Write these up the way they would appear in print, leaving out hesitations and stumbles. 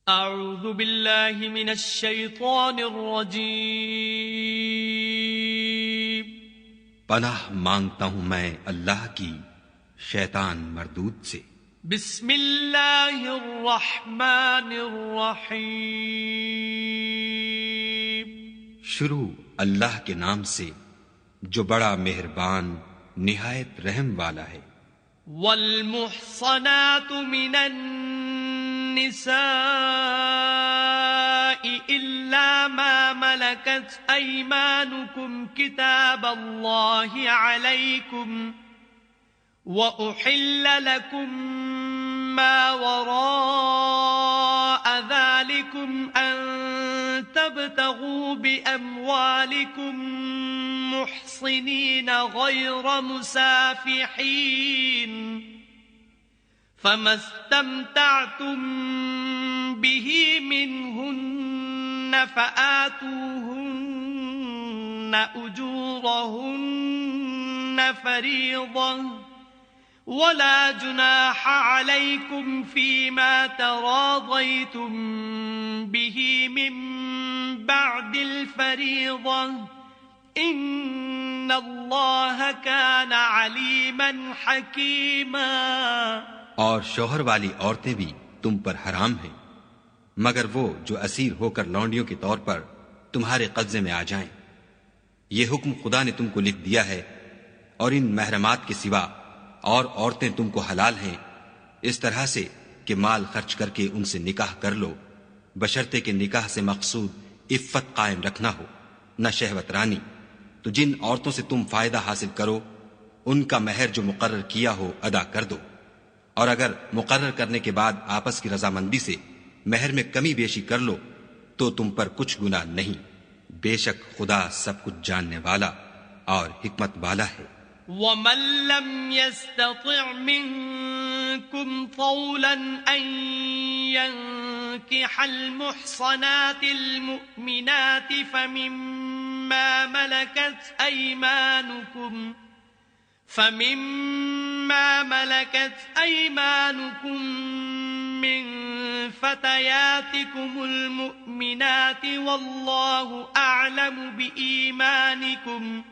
اعوذ باللہ من الشیطان الرجیم۔ پناہ مانگتا ہوں میں اللہ کی شیطان مردود سے۔ بسم اللہ الرحمن الرحیم۔ شروع اللہ کے نام سے جو بڑا مہربان نہایت رحم والا ہے۔ والمحصنات من النساء إلا ما ملكت أيمانكم كتاب الله عليكم وأحل لكم ما وراء ذلكم أن تبتغوا بأموالكم محصنين غير مسافحين فما استمتعتم به منهن فآتوهن أجورهن فريضة ولا جناح عليكم فيما تراضيتم به من بعد الفريضة إن الله كان عليما حكيما۔ اور شوہر والی عورتیں بھی تم پر حرام ہیں مگر وہ جو اسیر ہو کر لونڈیوں کے طور پر تمہارے قبضے میں آ جائیں۔ یہ حکم خدا نے تم کو لکھ دیا ہے، اور ان محرمات کے سوا اور عورتیں تم کو حلال ہیں، اس طرح سے کہ مال خرچ کر کے ان سے نکاح کر لو، بشرطے کہ نکاح سے مقصود عفت قائم رکھنا ہو، نہ شہوت رانی۔ تو جن عورتوں سے تم فائدہ حاصل کرو ان کا مہر جو مقرر کیا ہو ادا کر دو، اور اگر مقرر کرنے کے بعد آپس کی رضامندی سے مہر میں کمی بیشی کر لو تو تم پر کچھ گناہ نہیں، بے شک خدا سب کچھ جاننے والا اور حکمت والا ہے۔ وَمَن لَّمْ يَسْتَطِعْ مِنكُمْ طَوْلًا أَن يَنكِحَ الْمُحْصَنَاتِ الْمُؤْمِنَاتِ فَمِمَّا ملكت أيمانكم من فتياتكم المؤمنات والله أعلم بإيمانكم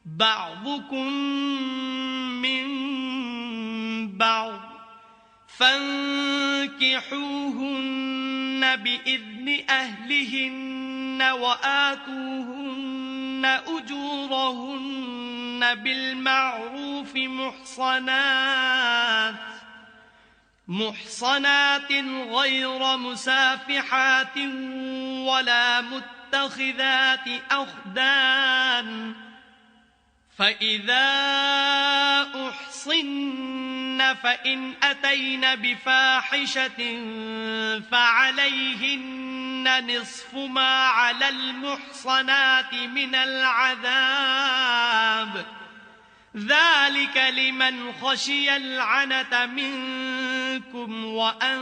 بعضكم من بعض فانكحوهن بإذن أهلهن وآتوهن أجورهن بالمعروف محصنات غير مسافحات ولا متخذات أخدان فإذا أحصن فإن أتين بفاحشة فعليهن نصف ما على المحصنات من العذاب ذلك لمن خشي العنة منكم وأن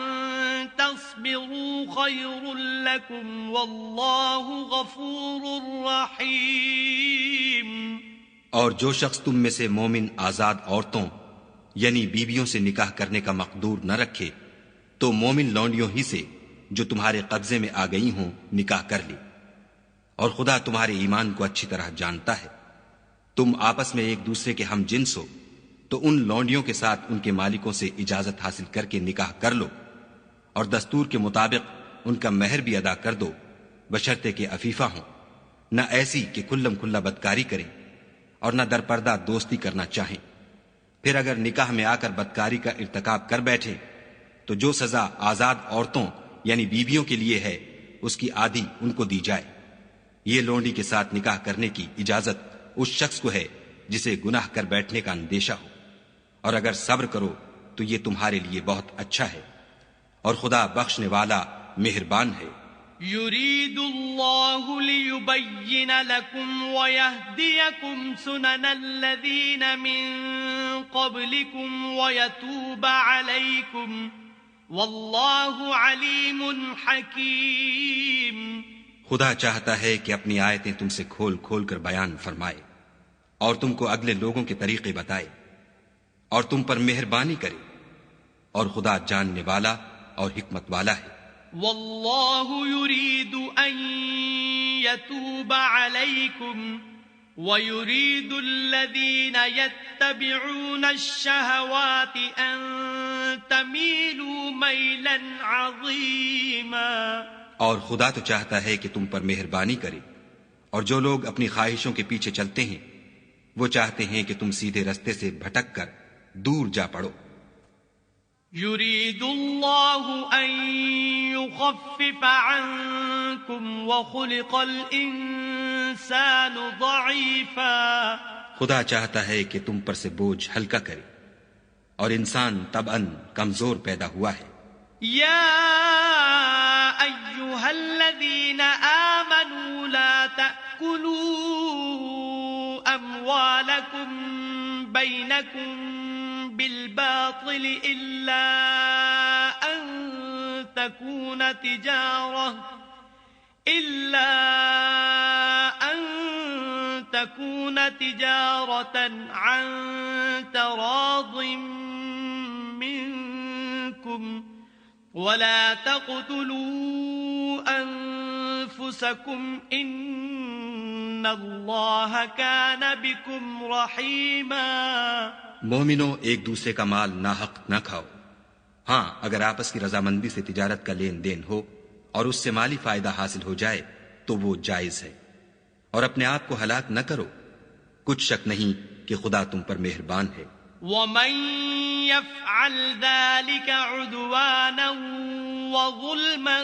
تصبروا خير لكم والله غفور رحيم۔ اور جو شخص تم میں سے مومن آزاد عورتوں یعنی بیویوں سے نکاح کرنے کا مقدور نہ رکھے تو مومن لونڈیوں ہی سے جو تمہارے قبضے میں آ گئی ہوں نکاح کر لی، اور خدا تمہارے ایمان کو اچھی طرح جانتا ہے۔ تم آپس میں ایک دوسرے کے ہم جنس ہو تو ان لونڈیوں کے ساتھ ان کے مالکوں سے اجازت حاصل کر کے نکاح کر لو، اور دستور کے مطابق ان کا مہر بھی ادا کر دو، بشرطے کہ عفیفہ ہوں، نہ ایسی کہ کھلم کھلا بدکاری کریں اور نہ در پردہ دوستی کرنا چاہیں۔ پھر اگر نکاح میں آ کر بدکاری کا ارتکاب کر بیٹھے تو جو سزا آزاد عورتوں یعنی بیویوں کے لیے ہے اس کی آدھی ان کو دی جائے۔ یہ لونڈی کے ساتھ نکاح کرنے کی اجازت اس شخص کو ہے جسے گناہ کر بیٹھنے کا اندیشہ ہو، اور اگر صبر کرو تو یہ تمہارے لیے بہت اچھا ہے، اور خدا بخشنے والا مہربان ہے۔ يريد الله ليبين لكم ويهديكم سنن الذين من قبلكم ويتوب عليكم والله عليم حكيم۔ خدا چاہتا ہے کہ اپنی آیتیں تم سے کھول کھول کر بیان فرمائے اور تم کو اگلے لوگوں کے طریقے بتائے اور تم پر مہربانی کرے، اور خدا جاننے والا اور حکمت والا ہے۔ والله يريد أن يتوب عليكم ويريد الذين يتبعون الشهوات أن تميلوا ميلا عظيما. اور خدا تو چاہتا ہے کہ تم پر مہربانی کرے، اور جو لوگ اپنی خواہشوں کے پیچھے چلتے ہیں وہ چاہتے ہیں کہ تم سیدھے رستے سے بھٹک کر دور جا پڑو. يريد الله أن يخفف عنكم وخلق الإنسان ضعيفا. خدا چاہتا ہے کہ تم پر سے بوجھ ہلکا کرے، اور انسان طبعاً کمزور پیدا ہوا ہے. يا أيها الذين آمنوا لا تأكلوا أموالكم بينكم بالباطل إلا أن تكون تجارة عن تراض منكم ولا تقتلوا أنفسكم إن الله كان بكم رحيما. مومنو، ایک دوسرے کا مال ناحق نہ کھاؤ. ہاں، اگر آپس کی رضامندی سے تجارت کا لین دین ہو اور اس سے مالی فائدہ حاصل ہو جائے تو وہ جائز ہے. اور اپنے آپ کو ہلاک نہ کرو، کچھ شک نہیں کہ خدا تم پر مہربان ہے. وَمَن يَفْعَلْ ذَلِكَ عُدْوَانًا وَظُلْمًا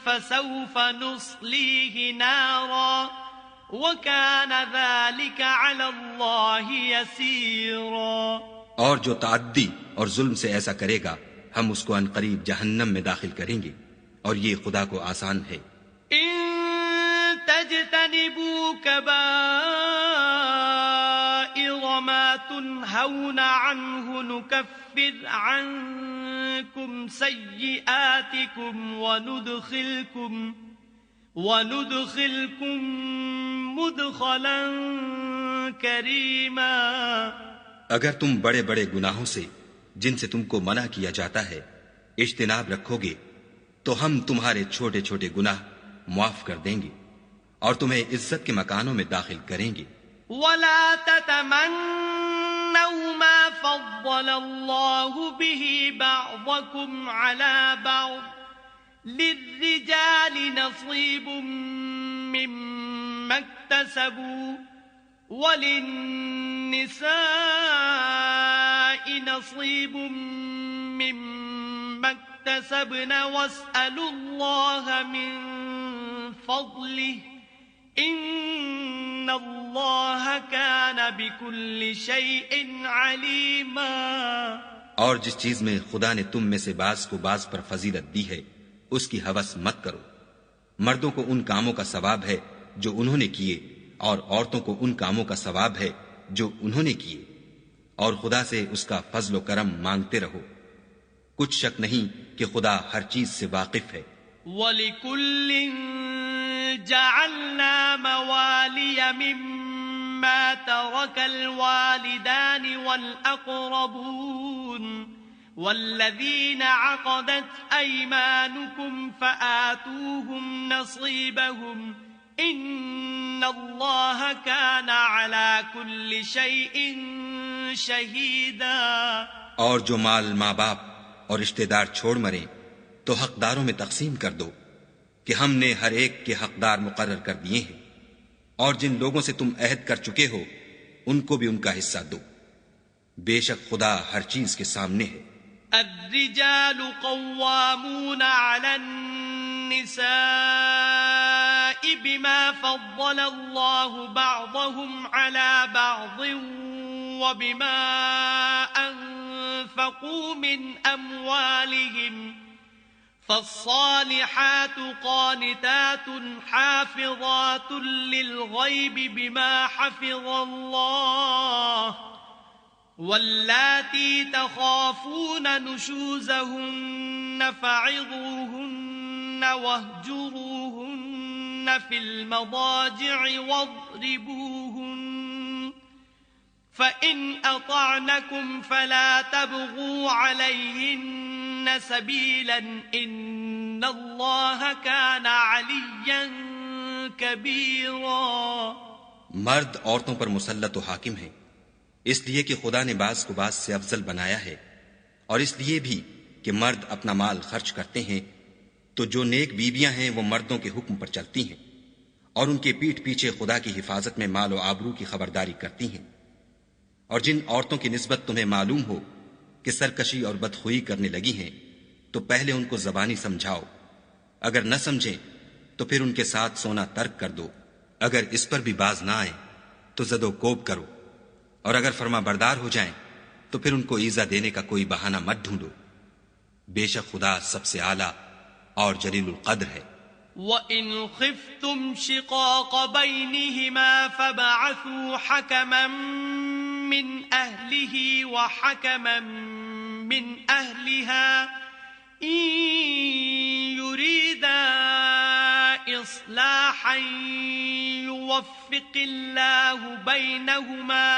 فَسَوْفَ نُصْلِيهِ نَارًا وَكَانَ ذَلِكَ عَلَى اللَّهِ يَسِيرًا. اور جو تعدی اور ظلم سے ایسا کرے گا ہم اس کو عنقریب جہنم میں داخل کریں گے، اور یہ خدا کو آسان ہے. إِن تَجْتَنِبُوا كَبَائِرَ مَا تُنْهَوْنَ عَنْهُ نُكَفِّرْ عَنْكُمْ سَيِّئَاتِكُمْ وَنُدْخِلْكُمْ مُدْخَلًا كَرِيمًا. اگر تم بڑے بڑے گناہوں سے جن سے تم کو منع کیا جاتا ہے اجتناب رکھو گے تو ہم تمہارے چھوٹے چھوٹے گناہ معاف کر دیں گے اور تمہیں عزت کے مکانوں میں داخل کریں گے. وَلَا تَتَمَنَّوْا مَا فَضَّلَ اللَّهُ بِهِ بَعْضَكُمْ عَلَى بَعْضٍ لِلرِّجَالِ نَصِيبٌ مِّمَّا اكْتَسَبُوا وَلِلنِّسَاءِ نَصِيبٌ مِّمَّا اكْتَسَبْنَ وَاسْأَلُوا اللَّهَ مِن فَضْلِهِ إِنَّ اللَّهَ كَانَ بِكُلِّ شَيْءٍ عَلِيمًا. اور جس چیز میں خدا نے تم میں سے بعض کو بعض پر فضیلت دی ہے اس کی ہوس مت کرو. مردوں کو ان کاموں کا ثواب ہے جو انہوں نے کیے، اور عورتوں کو ان کاموں کا ثواب ہے جو انہوں نے کیے، اور خدا سے اس کا فضل و کرم مانگتے رہو. کچھ شک نہیں کہ خدا ہر چیز سے واقف ہے. وَلِكُلٍّ جَعَلْنَا مَوَالِيَ مِمَّا تَرَكَ الْوَالِدَانِ وَالْأَقْرَبُونَ وَالَّذِينَ عَقَدَتْ أَيْمَانُكُمْ فَآتُوهُمْ نَصِيبَهُمْ إِنَّ اللَّهَ كَانَ عَلَى كُلِّ شَيْءٍ شَهِيدًا. اور جو مال ماں باپ اور رشتہ دار چھوڑ مریں تو حقداروں میں تقسیم کر دو کہ ہم نے ہر ایک کے حقدار مقرر کر دیے ہیں، اور جن لوگوں سے تم عہد کر چکے ہو ان کو بھی ان کا حصہ دو. بے شک خدا ہر چیز کے سامنے ہے. الرجال قوامون على النساء بما فضل الله بعضهم على بعض وبما أنفقوا من أموالهم فالصالحات قانتات حافظات للغيب بما حفظ الله واللاتي تخافون نشوزهن فعظوهن واهجروهن في المضاجع واضربوهن فإن أطعنكم فلا تبغوا عليهن سبيلا إن اللہ کان علیا کبیرا. مرد عورتوں پر مسلط و حاکم ہیں، اس لیے کہ خدا نے بعض کو بعض سے افضل بنایا ہے، اور اس لیے بھی کہ مرد اپنا مال خرچ کرتے ہیں، تو جو نیک بیویاں ہیں وہ مردوں کے حکم پر چلتی ہیں اور ان کے پیٹھ پیچھے خدا کی حفاظت میں مال و آبرو کی خبرداری کرتی ہیں. اور جن عورتوں کی نسبت تمہیں معلوم ہو کہ سرکشی اور بدخوئی کرنے لگی ہیں تو پہلے ان کو زبانی سمجھاؤ، اگر نہ سمجھیں تو پھر ان کے ساتھ سونا ترک کر دو. اگر اس پر بھی باز نہ آئیں تو زد و کوب کرو، اور اگر فرما بردار ہو جائیں تو پھر ان کو ایذا دینے کا کوئی بہانہ مت ڈھونڈو. بے شک خدا سب سے اعلیٰ اور جلیل القدر ہے. وَإِنْ خِفْتُمْ شِقَاقَ بَيْنِهِمَا فَابْعَثُوا حَكَمًا مِّنْ أَهْلِهِ وَحَكَمًا مِّنْ أَهْلِهَا إِن يُرِيدَا إِصْلَاحًا يُوَفِّقِ اللَّهُ بَيْنَهُمَا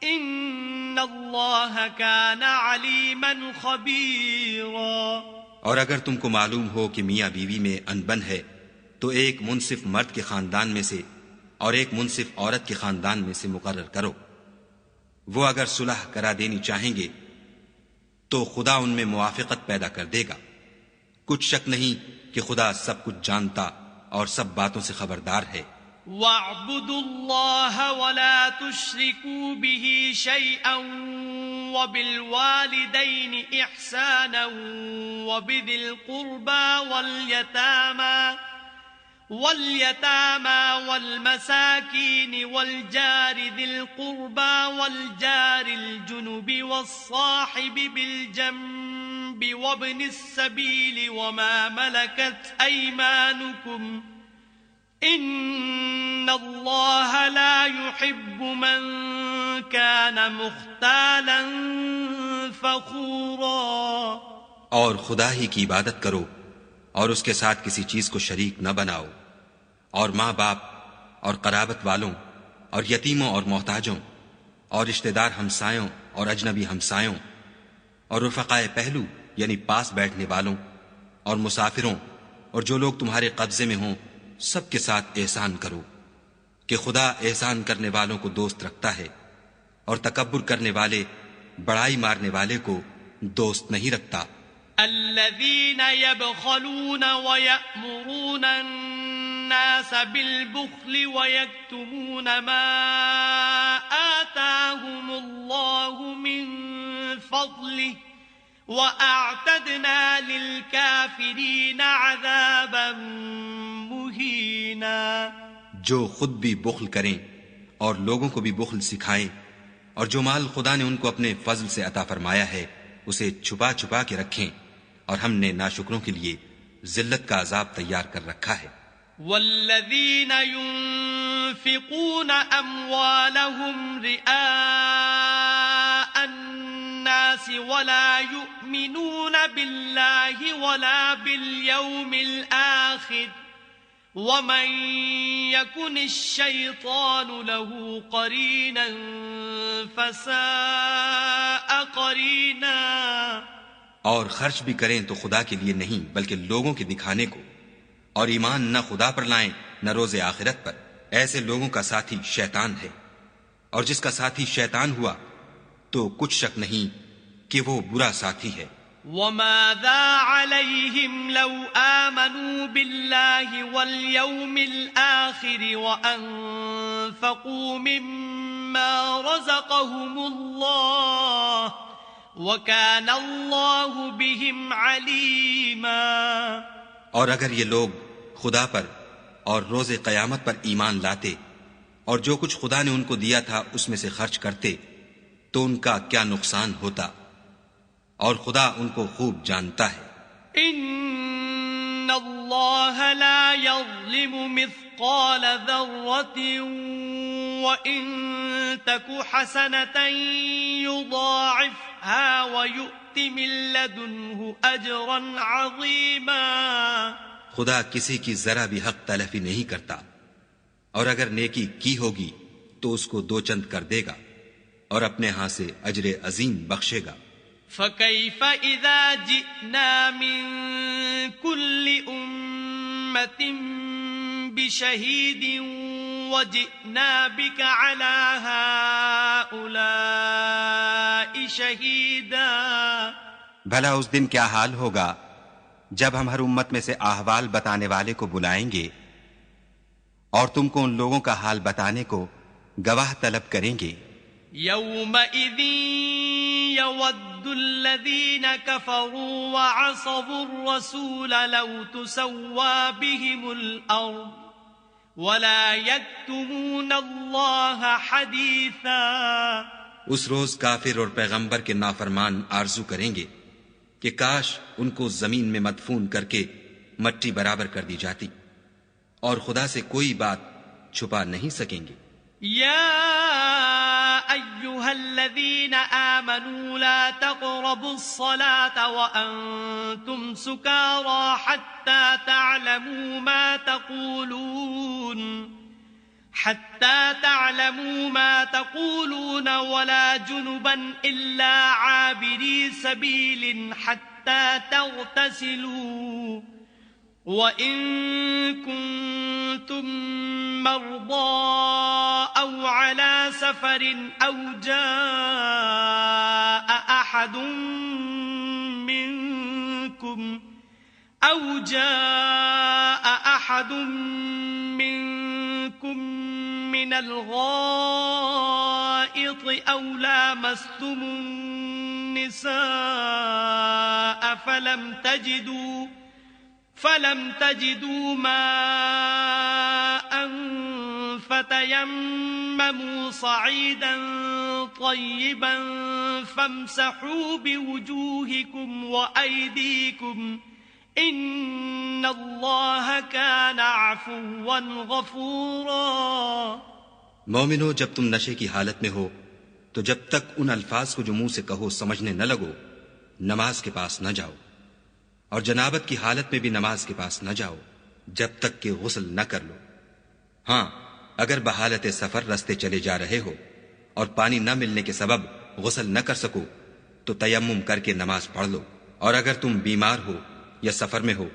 إِنَّ اللَّهَ كَانَ عَلِيمًا خَبِيرًا. اور اگر تم کو معلوم ہو کہ میاں بیوی میں انبن ہے تو ایک منصف مرد کے خاندان میں سے اور ایک منصف عورت کے خاندان میں سے مقرر کرو. وہ اگر صلح کرا دینی چاہیں گے تو خدا ان میں موافقت پیدا کر دے گا. کچھ شک نہیں کہ خدا سب کچھ جانتا اور سب باتوں سے خبردار ہے. وَاعْبُدُوا اللَّهَ وَلَا تُشْرِكُوا بِهِ شَيْئًا وَبِالْوَالِدَيْنِ إِحْسَانًا وَبِذِي الْقُرْبَى وَالْيَتَامَى وَالْمَسَاكِينِ وَالْجَارِ ذِي الْقُرْبَى وَالْجَارِ الْجُنُبِ وَالصَّاحِبِ بِالْجَنبِ وَابْنِ السَّبِيلِ وَمَا مَلَكَتْ أَيْمَانُكُمْ إِنَّ اللَّهَ لَا يُحِبُّ مَن كَانَ مُخْتَالًا فَخُورًا. اور خدا ہی کی عبادت کرو اور اس کے ساتھ کسی چیز کو شریک نہ بناؤ، اور ماں باپ اور قرابت والوں اور یتیموں اور محتاجوں اور رشتہ دار ہمسایوں اور اجنبی ہمسایوں اور رفقائے پہلو یعنی پاس بیٹھنے والوں اور مسافروں اور جو لوگ تمہارے قبضے میں ہوں سب کے ساتھ احسان کرو، کہ خدا احسان کرنے والوں کو دوست رکھتا ہے اور تکبر کرنے والے بڑائی مارنے والے کو دوست نہیں رکھتا. الذين يبخلون ويأمرون الناس بالبخل ويكتمون ما آتاهم الله من فضله وأعتدنا للكافرين عذابا مهينا. جو خود بھی بخل کریں اور لوگوں کو بھی بخل سکھائیں، اور جو مال خدا نے ان کو اپنے فضل سے عطا فرمایا ہے اسے چھپا چھپا کے رکھیں، اور ہم نے ناشکروں کے لیے ذلت کا عذاب تیار کر رکھا ہے. والذین ينفقون اموالهم رئاء الناس ولا يؤمنون بالله ولا باليوم الآخر ومن يكن الشيطان له قرينا فساء قرينا. اور خرچ بھی کریں تو خدا کے لیے نہیں بلکہ لوگوں کے دکھانے کو، اور ایمان نہ خدا پر لائیں نہ روز آخرت پر. ایسے لوگوں کا ساتھی شیطان ہے، اور جس کا ساتھی شیطان ہوا تو کچھ شک نہیں کہ وہ برا ساتھی ہے. وَمَاذَا عَلَيْهِمْ لَوْ آمَنُوا بِاللَّهِ وَالْيَوْمِ الْآخِرِ وَأَنفَقُوا مِمَّا رَزَقَهُمُ اللَّهُ وَكَانَ اللَّهُ بِهِمْ عَلِيمًا. اور اگر یہ لوگ خدا پر اور روز قیامت پر ایمان لاتے اور جو کچھ خدا نے ان کو دیا تھا اس میں سے خرچ کرتے تو ان کا کیا نقصان ہوتا، اور خدا ان کو خوب جانتا ہے. ان اللہ لا یظلم مثقال ذرة وان تک حسنة یضاعفها ویؤت من لدنه اجرا عظیما. خدا کسی کی ذرا بھی حق تلفی نہیں کرتا، اور اگر نیکی کی ہوگی تو اس کو دو چند کر دے گا اور اپنے ہاں سے اجر عظیم بخشے گا. فَكَيْفَ إِذَا جِئْنَا مِن كُلِّ أمة بشهيد وجئنا بك على هؤلاء شهيدا. بھلا اس دن کیا حال ہوگا جب ہم ہر امت میں سے احوال بتانے والے کو بلائیں گے اور تم کو ان لوگوں کا حال بتانے کو گواہ طلب کریں گے. يومئذ يود الذين كفروا وعصوا الرسول لو تسوى بهم الأرض ولا يكتمون الله حديثا. اس روز کافر اور پیغمبر کے نافرمان آرزو کریں گے کہ کاش ان کو زمین میں مدفون کر کے مٹی برابر کر دی جاتی اور خدا سے کوئی بات چھپا نہیں سکیں گے. يا أيها الذين آمنوا لا تقربوا الصلاة وأنتم سكارى حتى تعلموا ما تقولون ولا جنبا إلا عابري سبيل حتى تغتسلوا وَإِن كُنتُم مَّرْضَىٰ أَوْ عَلَىٰ سَفَرٍ أَوْ جَاءَ أَحَدٌ مِّنكُم مِّنَ الْغَائِطِ أَوْ لَامَسْتُمُ النِّسَاءَ فلم تجدوا ماء فتيمموا صعيدا طيبا فامسحوا بوجوهكم وأيديكم إن الله كان عفوا غفورا. مومنو، جب تم نشے کی حالت میں ہو تو جب تک ان الفاظ کو جو منہ سے کہو سمجھنے نہ لگو نماز کے پاس نہ جاؤ، اور جنابت کی حالت میں بھی نماز کے پاس نہ جاؤ جب تک کہ غسل نہ کر لو. ہاں، اگر بحالت سفر رستے چلے جا رہے ہو اور پانی نہ ملنے کے سبب غسل نہ کر سکو تو تیمم کر کے نماز پڑھ لو. اور اگر تم بیمار ہو یا سفر میں ہو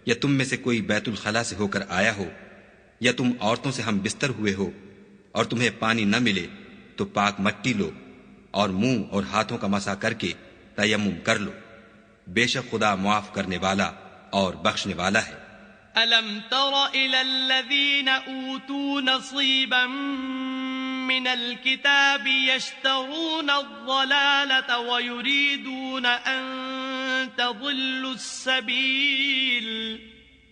یا تم میں سے کوئی بیت الخلا سے ہو کر آیا ہو یا تم عورتوں سے ہم بستر ہوئے ہو اور تمہیں پانی نہ ملے تو پاک مٹی لو اور منہ اور ہاتھوں کا مسح کر کے تیمم کر لو. بے شک خدا معاف کرنے والا اور بخشنے والا ہے. أَلَمْ تَرَ إِلَى الَّذِينَ أُوتُوا نَصِيبًا مِّنَ الْكِتَابِ يَشْتَرُونَ الضَّلَالَةَ وَيُرِيدُونَ أَن تَضِلُّوا السَّبِيلَ.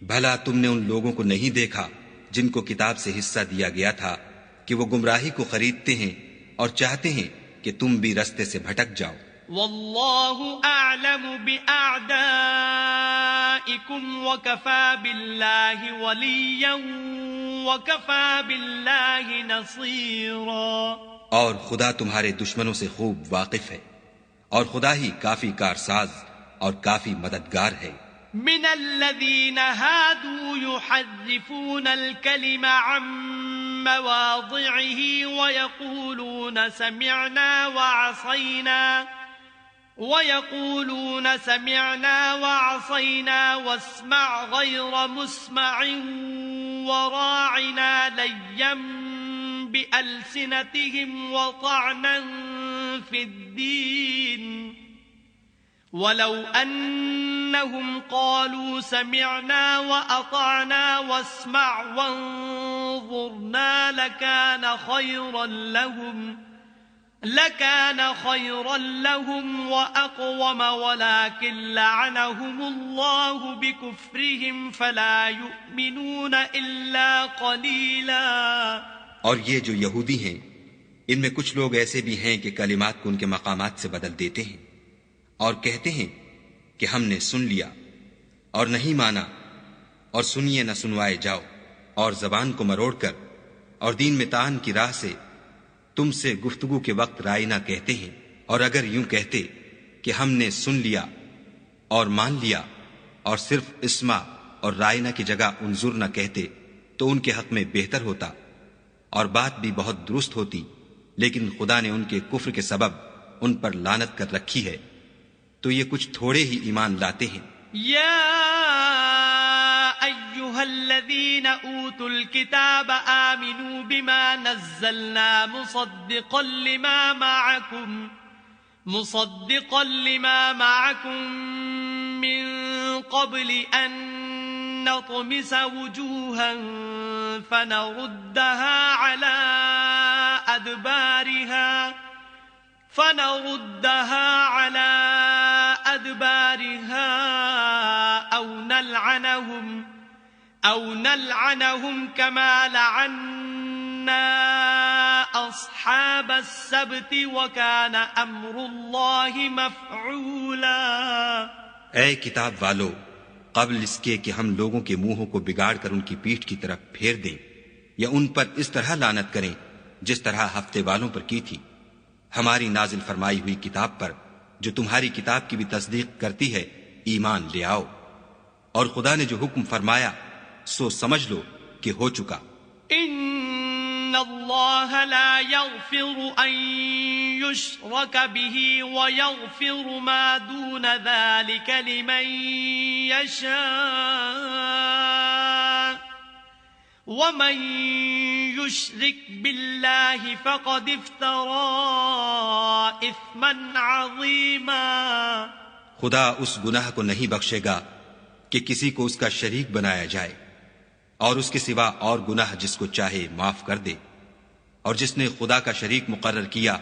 بھلا تم نے ان لوگوں کو نہیں دیکھا جن کو کتاب سے حصہ دیا گیا تھا کہ وہ گمراہی کو خریدتے ہیں اور چاہتے ہیں کہ تم بھی رستے سے بھٹک جاؤ. واللہ اعلم بأعدائکم وکفى باللہ ولیا وکفى باللہ نصیرا. اور خدا تمہارے دشمنوں سے خوب واقف ہے اور خدا ہی کافی کارساز اور کافی مددگار ہے. من الذین هادوا يحرفون الكلم عن مواضعه ويقولون سمعنا وعصينا واسمع غير مسمع وراعنا ليا بألسنتهم وطعنا في الدين ولو أنهم قالوا سمعنا وأطعنا واسمع وانظرنا لكان خيرا لهم وأقوم ولكن لعنهم الله بكفرهم فلا يؤمنون إلا قليلا. اور یہ جو یہودی ہیں ان میں کچھ لوگ ایسے بھی ہیں کہ کلمات کو ان کے مقامات سے بدل دیتے ہیں اور کہتے ہیں کہ ہم نے سن لیا اور نہیں مانا اور سنیے نہ سنوائے جاؤ، اور زبان کو مروڑ کر اور دین میں طعن کی راہ سے تم سے گفتگو کے وقت رائنا کہتے ہیں. اور اگر یوں کہتے کہ ہم نے سن لیا اور مان لیا اور صرف اسما اور رائنا کی جگہ انظر نہ کہتے تو ان کے حق میں بہتر ہوتا اور بات بھی بہت درست ہوتی، لیکن خدا نے ان کے کفر کے سبب ان پر لعنت کر رکھی ہے تو یہ کچھ تھوڑے ہی ایمان لاتے ہیں. یا ایھا أيها الذين أوتوا الكتاب آمنوا بما نزلنا مصدقا لما معكم من قبل أن نطمس وجوها فنردها على أدبارها أو نلعنهم كما لعنا أصحاب السبت وكان أمر الله مفعولا۔ اے کتاب والو، قبل اس کے کہ ہم لوگوں کے منہوں کو بگاڑ کر ان کی پیٹھ کی طرف پھیر دیں یا ان پر اس طرح لعنت کریں جس طرح ہفتے والوں پر کی تھی، ہماری نازل فرمائی ہوئی کتاب پر جو تمہاری کتاب کی بھی تصدیق کرتی ہے ایمان لے آؤ، اور خدا نے جو حکم فرمایا سو سمجھ لو کہ ہو چکا۔ ان اللہ لا یغفر ان یشرک به ویغفر ما دون ذلك لمن یشاء ومن یشرک باللہ فقد افترى اثما عظیما۔ خدا اس گناہ کو نہیں بخشے گا کہ کسی کو اس کا شریک بنایا جائے، اور اس کے سوا اور گناہ جس کو چاہے معاف کر دے، اور جس نے خدا کا شریک مقرر کیا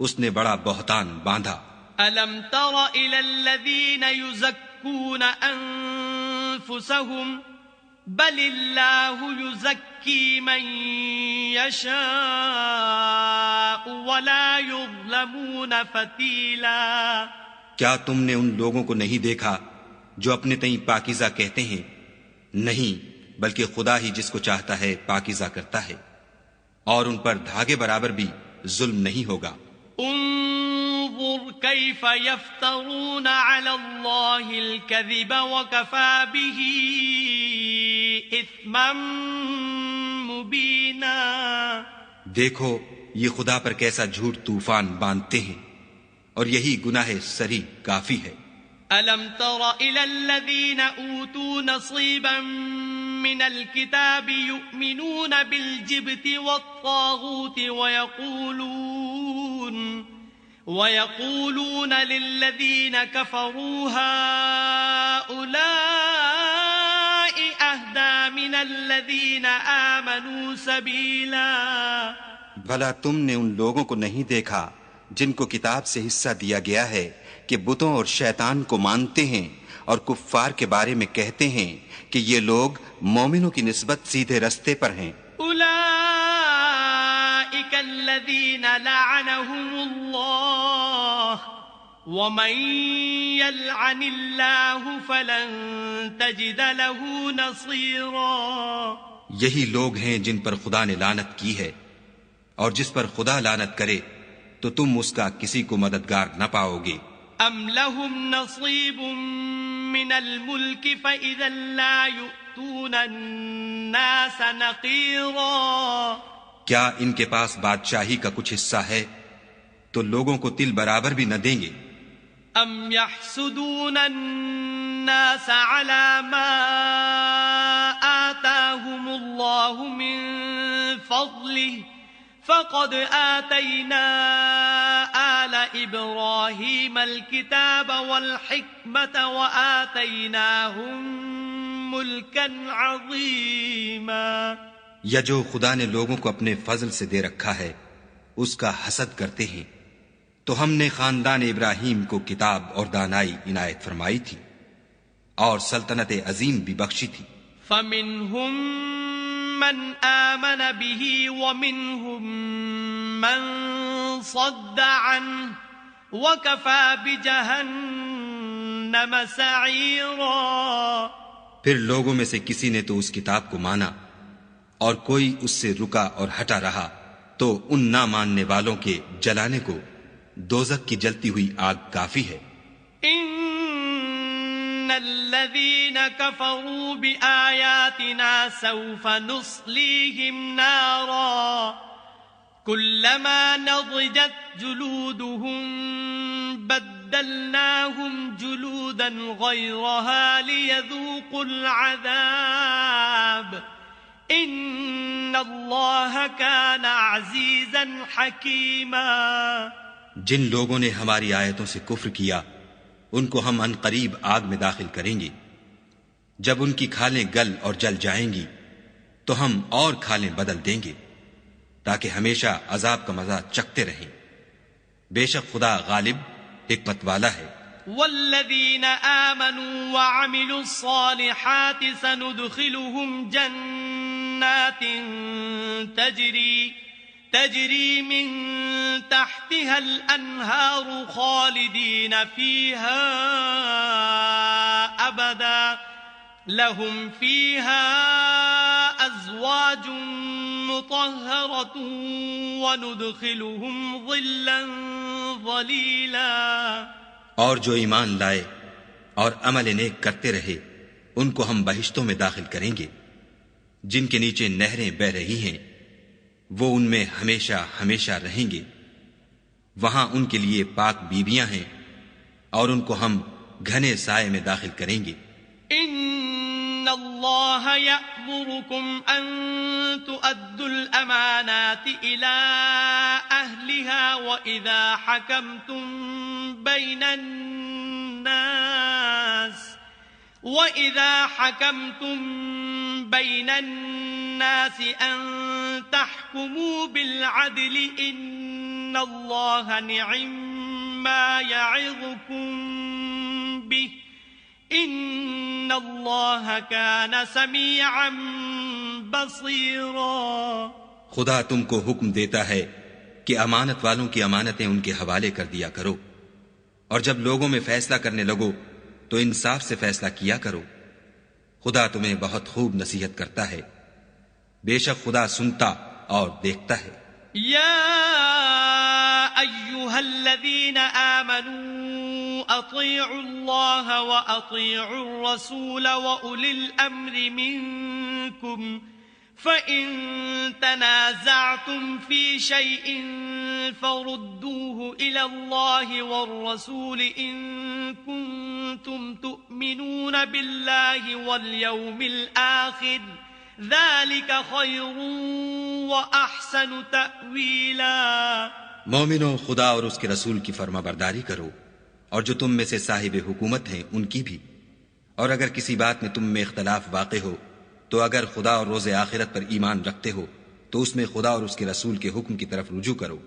اس نے بڑا بہتان باندھا۔ أَلَمْ تَرَ إِلَى الَّذِينَ يُزَكُّونَ أَنفُسَهُمْ بَلِ اللَّهُ يُزَكِّي مَن يَشَاءُ وَلَا يُظْلَمُونَ فَتِيلًا۔ کیا تم نے ان لوگوں کو نہیں دیکھا جو اپنے تئیں پاکیزہ کہتے ہیں؟ نہیں، بلکہ خدا ہی جس کو چاہتا ہے پاکیزہ کرتا ہے، اور ان پر دھاگے برابر بھی ظلم نہیں ہوگا۔ انظر كيف يفترون على الله الكذب وكفى به إثما مبينا۔ دیکھو یہ خدا پر کیسا جھوٹ طوفان باندھتے ہیں، اور یہی گناہ سری کافی ہے۔ ألم تر إلى الذين أوتوا نصيبا من الكتاب يؤمنون بالجبت والطاغوت ويقولون للذين كفروا هؤلاء أهدى من الذين آمنوا سبيلا۔ بھلا تم نے ان لوگوں کو نہیں دیکھا جن کو کتاب سے حصہ دیا گیا ہے کہ بتوں اور شیطان کو مانتے ہیں اور کفار کے بارے میں کہتے ہیں کہ یہ لوگ مومنوں کی نسبت سیدھے رستے پر ہیں۔ اولئک الذین لعنهم اللہ ومن یلعن اللہ فلن تجد له نصیرا۔ یہی لوگ ہیں جن پر خدا نے لعنت کی ہے، اور جس پر خدا لعنت کرے تو تم اس کا کسی کو مددگار نہ پاؤ گے۔ ام لهم نصیب من الملک فإذا لا يؤتون الناس نقیرا۔ کیا ان کے پاس بادشاہی کا کچھ حصہ ہے تو لوگوں کو تل برابر بھی نہ دیں گے۔ ام يحسدون الناس على ما آتاهم الله من فضله فقد آتينا آل إبراهيم الكتاب والحكمة وآتيناهم ملكا عظيما۔ یا جو خدا نے لوگوں کو اپنے فضل سے دے رکھا ہے اس کا حسد کرتے ہیں، تو ہم نے خاندان ابراہیم کو کتاب اور دانائی عنایت فرمائی تھی اور سلطنت عظیم بھی بخشی تھی۔ فَمِنْهُمْ من آمن به ومنهم من صد عنه وكفى بجهنم سعيرا۔ پھر لوگوں میں سے کسی نے تو اس کتاب کو مانا اور کوئی اس سے رکا اور ہٹا رہا، تو ان نہ ماننے والوں کے جلانے کو دوزخ کی جلتی ہوئی آگ کافی ہے۔ ان الذين كفروا بآياتنا سوف نصليهم نارا كلما نضجت جلودهم بدلناهم جلودا غيرها ليذوقوا العذاب ان اللہ کان عزیزا حکیما۔ جن لوگوں نے ہماری آیتوں سے کفر کیا ان کو ہم عنقریب آگ میں داخل کریں گے، جب ان کی کھالیں گل اور جل جائیں گی تو ہم اور کھالیں بدل دیں گے تاکہ ہمیشہ عذاب کا مزہ چکھتے رہیں۔ بے شک خدا غالب حکمت والا ہے۔ والذین آمنوا وعملوا الصالحات سندخلهم جنات تجری من تحتها الانہار خالدین فیہا ابدا لهم فیہا ازواج مطہرۃ وندخلهم ظلا ظلیلا۔ اور جو ایمان لائے اور عمل نیک کرتے رہے ان کو ہم بہشتوں میں داخل کریں گے جن کے نیچے نہریں بہ رہی ہیں، وہ ان میں ہمیشہ ہمیشہ رہیں گے، وہاں ان کے لیے پاک بیویاں ہیں اور ان کو ہم گھنے سائے میں داخل کریں گے۔ ان اللہ یأمرکم ان تؤدوا الامانات الى اہلها وَإِذَا حَكَمْتُم بَيْنَ النَّاسِ أَن تَحْكُمُوا بِالْعَدْلِ إِنَّ اللَّهَ نِعِمَّا يَعِظُكُم بِهِ إِنَّ اللَّهَ كَانَ سَمِيعًا بَصِيرًا۔ خدا تم کو حکم دیتا ہے کہ امانت والوں کی امانتیں ان کے حوالے کر دیا کرو، اور جب لوگوں میں فیصلہ کرنے لگو تو انصاف سے فیصلہ کیا کرو، خدا تمہیں بہت خوب نصیحت کرتا ہے، بے شک خدا سنتا اور دیکھتا ہے۔ یا ایھا الذین آمنوا اطیعوا اللہ واطیعوا الرسول واولی الامر منکم فَإِن تَنَازَعْتُمْ فِي شَيْءٍ فَرُدُّوهُ إِلَى اللَّهِ وَالرَّسُولِ إِن كُنتُمْ تُؤْمِنُونَ بِاللَّهِ وَالْيَوْمِ الْآخِرِ ذَلِكَ خَيْرٌ وَأَحْسَنُ تَأْوِيلًا۔ مومنوں، خدا اور اس کے رسول کی فرما برداری کرو، اور جو تم میں سے صاحب حکومت ہیں ان کی بھی، اور اگر کسی بات میں تم میں اختلاف واقع ہو تو اگر خدا اور روز آخرت پر ایمان رکھتے ہو تو اس میں خدا اور اس کے رسول کے حکم کی طرف رجوع کرو،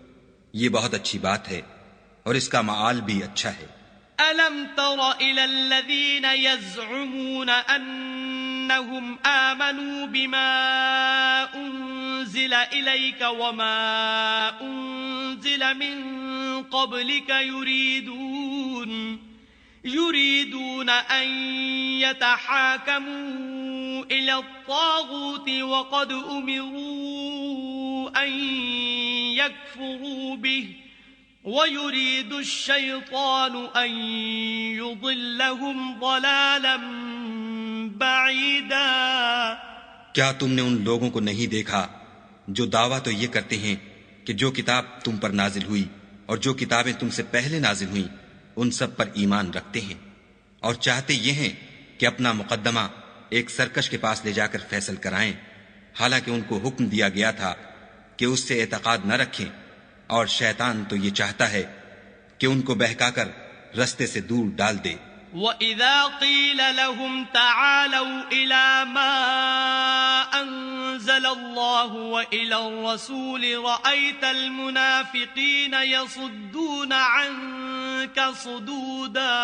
یہ بہت اچھی بات ہے اور اس کا معال بھی اچھا ہے۔ أَلَمْ تَرَ إِلَى الَّذِينَ يَزْعُمُونَ أَنَّهُمْ آمَنُوا بِمَا أُنزِلَ إِلَيْكَ وَمَا أُنزِلَ مِن قَبْلِكَ يُرِيدُونَ أَن يَتَحَاكَمُوا إِلَى الطَّاغُوتِ وَقَدْ أُمِرُوا أَن يَكْفُرُوا بِهِ وَيُرِيدُ الشَّيْطَانُ أَن يُضِلَّهُمْ ضَلَالًا بَعِيدًا۔ کیا تم نے ان لوگوں کو نہیں دیکھا جو دعویٰ تو یہ کرتے ہیں کہ جو کتاب تم پر نازل ہوئی اور جو کتابیں تم سے پہلے نازل ہوئیں ان سب پر ایمان رکھتے ہیں، اور چاہتے یہ ہیں کہ اپنا مقدمہ ایک سرکش کے پاس لے جا کر فیصل کرائیں، حالانکہ ان کو حکم دیا گیا تھا کہ اس سے اعتقاد نہ رکھیں، اور شیطان تو یہ چاہتا ہے کہ ان کو بہکا کر رستے سے دور ڈال دے۔ وَإِذَا قِيلَ لَهُمْ تَعَالَوْا إِلَى مَا أَنزَلَ اللَّهُ وَإِلَى الرَّسُولِ رَأَيْتَ الْمُنَافِقِينَ يَصُدُّونَ عَنكَ صُدُودًا۔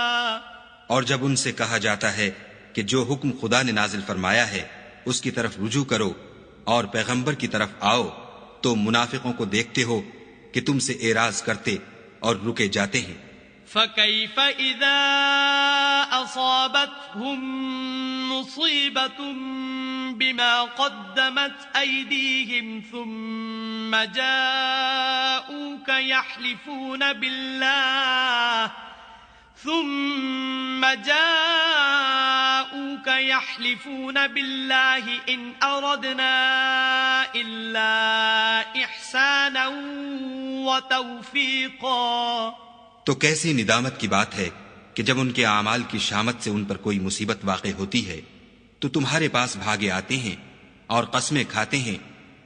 اور جب ان سے کہا جاتا ہے کہ جو حکم خدا نے نازل فرمایا ہے اس کی طرف رجوع کرو اور پیغمبر کی طرف آؤ تو منافقوں کو دیکھتے ہو کہ تم سے اعراض کرتے اور رکے جاتے ہیں۔ فَكَيْفَ إِذَا أَصَابَتْهُم مُّصِيبَةٌ بِمَا قَدَّمَتْ أَيْدِيهِمْ ثُمَّ جَاءُوكَ يحلفون بالله إن أردنا إلا إحسانا وتوفيقا۔ تو کیسی ندامت کی بات ہے کہ جب ان کے اعمال کی شامت سے ان پر کوئی مصیبت واقع ہوتی ہے تو تمہارے پاس بھاگے آتے ہیں اور قسمیں کھاتے ہیں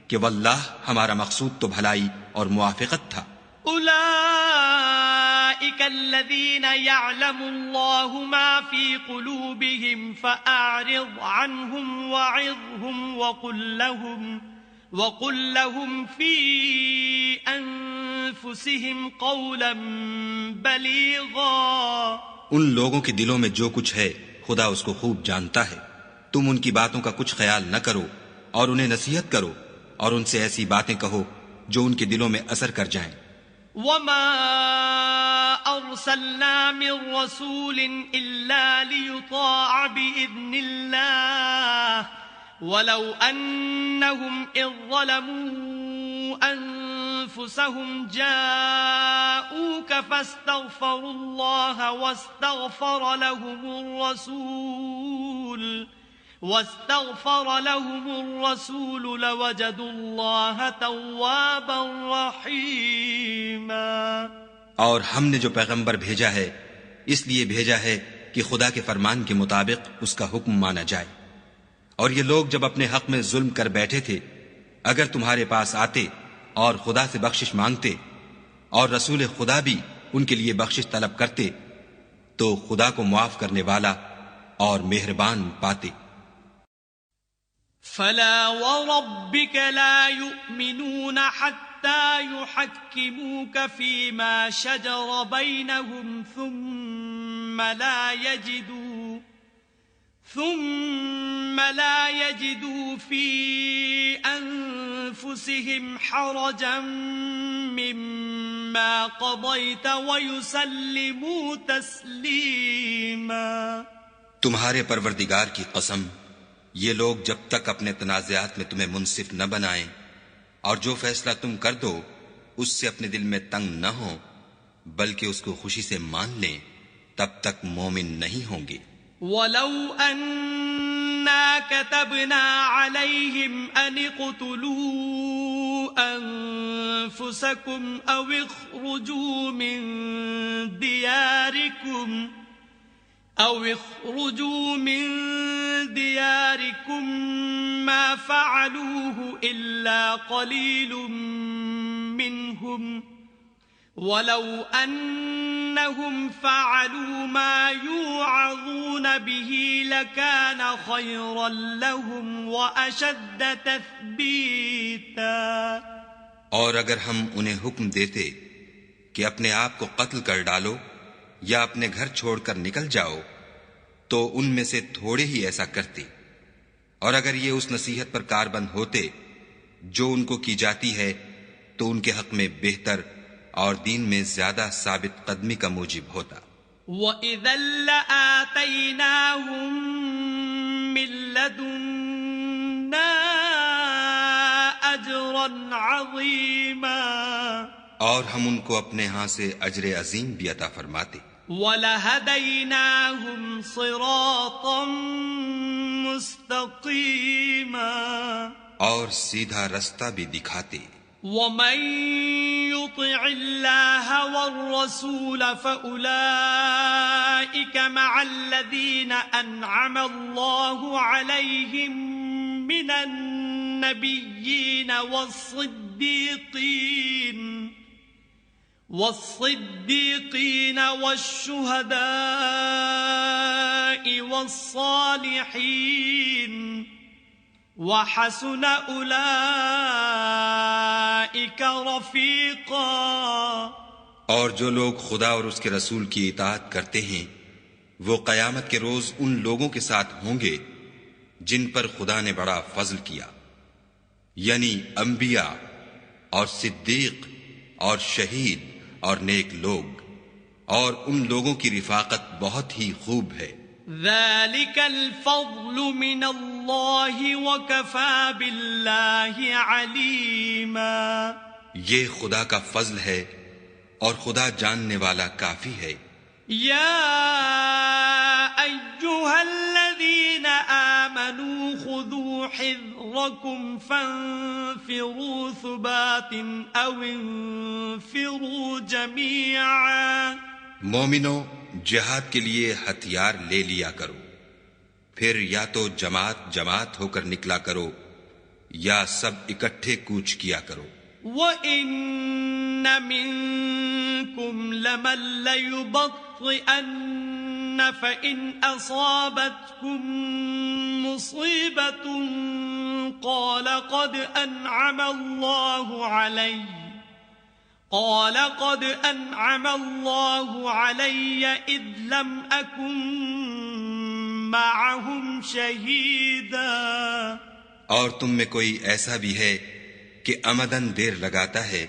کہ واللہ ہمارا مقصود تو بھلائی اور موافقت تھا. أولئك الذين يعلم الله ما في قلوبهم فأعرض عنهم وعظهم وقل لهم في أنفسهم قولا بليغا. ان لوگوں کے دلوں میں جو کچھ ہے خدا اس کو خوب جانتا ہے. تم ان کی باتوں کا کچھ خیال نہ کرو اور انہیں نصیحت کرو اور ان سے ایسی باتیں کہو جو ان کے دلوں میں اثر کر جائیں. وما أرسلنا من رسول إلا ليطاع بإذن الله ولو أنهم إذ ظلموا أنفسهم جاءوك فاستغفروا الله واستغفر لهم الرسول لوجدوا الله توابا رحيما. اور ہم نے جو پیغمبر بھیجا ہے اس لیے بھیجا ہے کہ خدا کے فرمان کے مطابق اس کا حکم مانا جائے. اور یہ لوگ جب اپنے حق میں ظلم کر بیٹھے تھے اگر تمہارے پاس آتے اور خدا سے بخشش مانگتے اور رسول خدا بھی ان کے لیے بخشش طلب کرتے تو خدا کو معاف کرنے والا اور مہربان پاتے. فلا وربك لا يؤمنون حتى يحكموك فيما شجر بينهم ثم لا يجدوا في أنفسهم حرجا مما قضيت ويسلموا تسليما. تمہارے پروردگار کی قسم یہ لوگ جب تک اپنے تنازعات میں تمہیں منصف نہ بنائیں اور جو فیصلہ تم کر دو اس سے اپنے دل میں تنگ نہ ہو بلکہ اس کو خوشی سے مان لیں تب تک مومن نہیں ہوں گے. وَلَوْ أَنَّا كَتَبْنَا عَلَيْهِمْ أَنِ اقْتُلُوا أَنفُسَكُمْ أَوْ اخْرُجُوا مِن دِيَارِكُمْ مَا فَعَلُوهُ إِلَّا قَلِيلٌ مِّنْهُمْ وَلَوْ أَنَّهُمْ فَعَلُوا مَا يُوعَظُونَ بِهِ لَكَانَ خَيْرًا لَهُمْ وَأَشَدَّ تَثْبِيتًا. اور اگر ہم انہیں حکم دیتے کہ اپنے آپ کو قتل کر ڈالو یا اپنے گھر چھوڑ کر نکل جاؤ تو ان میں سے تھوڑے ہی ایسا کرتے. اور اگر یہ اس نصیحت پر کاربند ہوتے جو ان کو کی جاتی ہے تو ان کے حق میں بہتر اور دین میں زیادہ ثابت قدمی کا موجب ہوتا. وَإِذًا لَّآتَيْنَاهُم مِّن لَّدُنَّا أَجْرًا عَظِيمًا. اور ہم ان کو اپنے ہاں سے اجر عظیم بھی عطا فرماتے. وَلَهَدَيْنَاهُمْ صِرَاطًا مُسْتَقِيمًا. اور سیدھا رستہ بھی دکھاتے. وَمَن يُطِعِ اللَّهَ وَالرَّسُولَ فَأُولَئِكَ مَعَ الَّذِينَ أَنْعَمَ اللَّهُ عَلَيْهِم مِّنَ النَّبِيِّينَ وَالصِّدِّيقِينَ وَالشُّهَدَاءِ وَالصَّالِحِينَ وَحَسُنَ أُولَئِكَ رَفِيقًا. اور جو لوگ خدا اور اس کے رسول کی اطاعت کرتے ہیں وہ قیامت کے روز ان لوگوں کے ساتھ ہوں گے جن پر خدا نے بڑا فضل کیا یعنی انبیاء اور صدیق اور شہید اور نیک لوگ اور ان لوگوں کی رفاقت بہت ہی خوب ہے. ذَلِكَ الْفَضْلُ مِنَ اللَّهِ وَكَفَى بِاللَّهِ عَلِيمًا. یہ خدا کا فضل ہے اور خدا جاننے والا کافی ہے. يَا أَيُّهَا الَّذِينَ آمَنُوا خُذُوا حِذْرَكُمْ فَانفِرُوا ثُبَاتٍ أَوْ انفِرُوا جَمِيعًا مومنوں، جہاد کے لیے ہتھیار لے لیا کرو، پھر یا تو جماعت جماعت ہو کر نکلا کرو یا سب اکٹھے کوچ کیا کرو۔ وَإِنَّ مِنكُمْ لَمَن لَّيُبَطِّئَنَّ فَإِنْ أَصَابَتْكُم مُّصِيبَةٌ قَالَ قَدْ أَنْعَمَ اللَّهُ عَلَيَّ إِذْ لَمْ أَكُن مَّعَهُمْ شَهِيدًا۔ اور تم میں کوئی ایسا بھی ہے کہ عمدن دیر لگاتا ہے،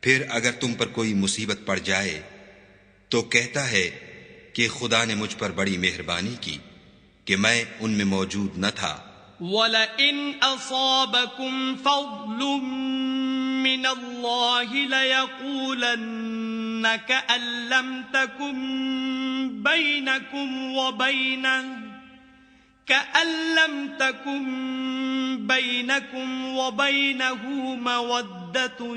پھر اگر تم پر کوئی مصیبت پڑ جائے تو کہتا ہے کہ خدا نے مجھ پر بڑی مہربانی کی کہ میں ان میں موجود نہ تھا۔ وَلَئِنْ أَصَابَكُمْ فَضْلٌ مِّنَ اللَّهِ لَيَقُولَنَّ كَأَن لَّمْ تَكُن بَيْنَكُمْ وَبَيْنَهُ مَوَدَّةٌ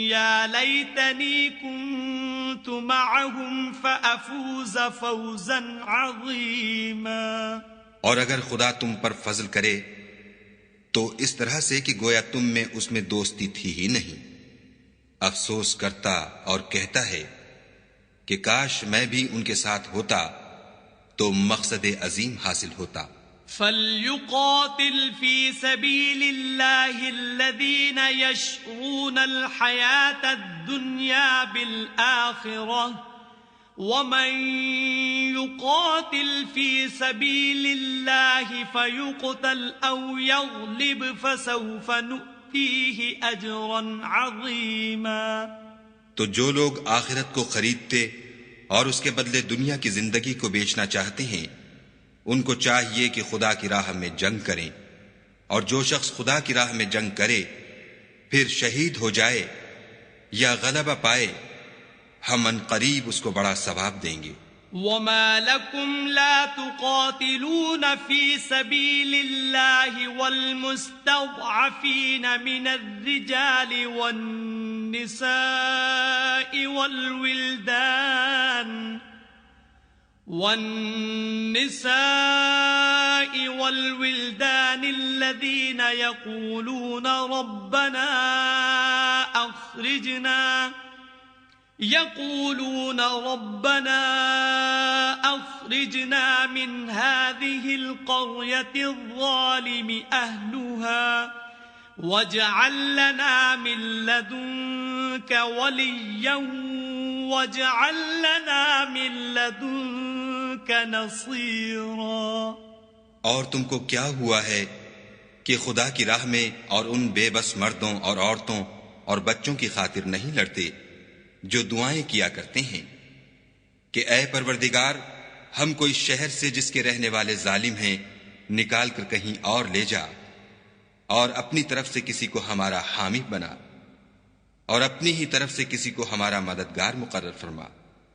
يَا لَيْتَنِي كُنتُ مَعَهُمْ فَأَفُوزَ فَوْزًا عَظِيمًا۔ اور اگر خدا تم پر فضل کرے تو اس طرح سے کہ گویا تم میں اس میں دوستی تھی ہی نہیں، افسوس کرتا اور کہتا ہے کہ کاش میں بھی ان کے ساتھ ہوتا تو مقصد عظیم حاصل ہوتا۔ فَلْيُقَاتِلْ فِي سَبِيلِ اللَّهِ الَّذِينَ يَشْرُونَ الْحَيَاةَ الدُّنْيَا بِالْآخِرَةِ وَمَن يُقَاتِلْ فِي سَبِيلِ اللَّهِ فَيُقْتَلْ أَوْ يَغْلِبْ فَسَوْفَ نُؤْتِيهِ أَجْرًا عَظِيمًا۔ تو جو لوگ آخرت کو خریدتے اور اس کے بدلے دنیا کی زندگی کو بیچنا چاہتے ہیں، ان کو چاہیے کہ خدا کی راہ میں جنگ کریں، اور جو شخص خدا کی راہ میں جنگ کرے پھر شہید ہو جائے یا غلبہ پائے، ہم ان قریب اس کو بڑا ثواب دیں گے۔ وَمَا لَكُمْ لَا تُقَاتِلُونَ فِي سَبِيلِ اللَّهِ وَالْمُسْتَضْعَفِينَ مِنَ الرِّجَالِ وَالنِّسَاءِ وَالْوِلْدَانِ الَّذِينَ يَقُولُونَ رَبَّنَا أَخْرِجْنَا مِنْ هَذِهِ الْقَرْيَةِ الظَّالِمِ أَهْلُهَا وَاجْعَل لَّنَا مِن لَّدُنكَ وَلِيًّا وَاجْعَل لَّنَا مِن لَّدُنكَ نَصِيرًا۔ اور تم کو کیا ہوا ہے کہ خدا کی راہ میں اور ان بے بس مردوں اور عورتوں اور بچوں کی خاطر نہیں لڑتے جو دعائیں کیا کرتے ہیں کہ اے پروردگار، ہم کوئی شہر سے جس کے رہنے والے ظالم ہیں نکال کر کہیں اور لے جا، اور اپنی طرف سے کسی کو ہمارا حامی بنا، اور اپنی ہی طرف سے کسی کو ہمارا مددگار مقرر فرما۔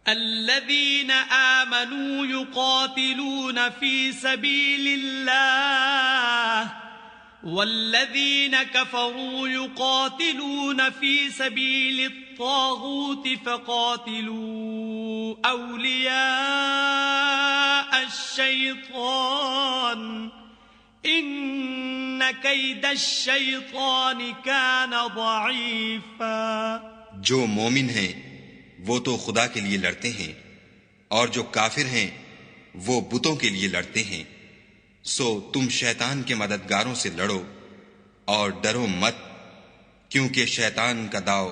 الذين آمنوا يقاتلون في سبيل الله والذين كفروا يقاتلون في سبيل الطاغوت فقاتلوا أولياء الشيطان إن كيد الشيطان كان ضعيفا۔ جو مومن ہیں وہ تو خدا کے لیے لڑتے ہیں، اور جو کافر ہیں وہ بتوں کے لیے لڑتے ہیں، سو تم شیطان کے مددگاروں سے لڑو اور ڈرو مت، کیونکہ شیطان کا داؤ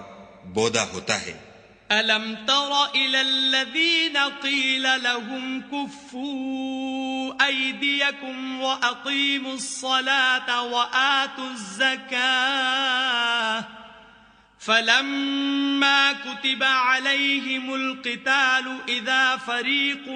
بودا ہوتا ہے۔ أَلَمْ تَرَ إِلَى الَّذِينَ قِيلَ لَهُمْ كُفُّوا أَيْدِيَكُمْ وَأَقِيمُوا الصَّلَاةَ وَآتُوا الزَّكَاةَ فَلَمَّا كُتِبَ عَلَيْهِمُ الْقِتَالُ إِذَا فَرِيقٌ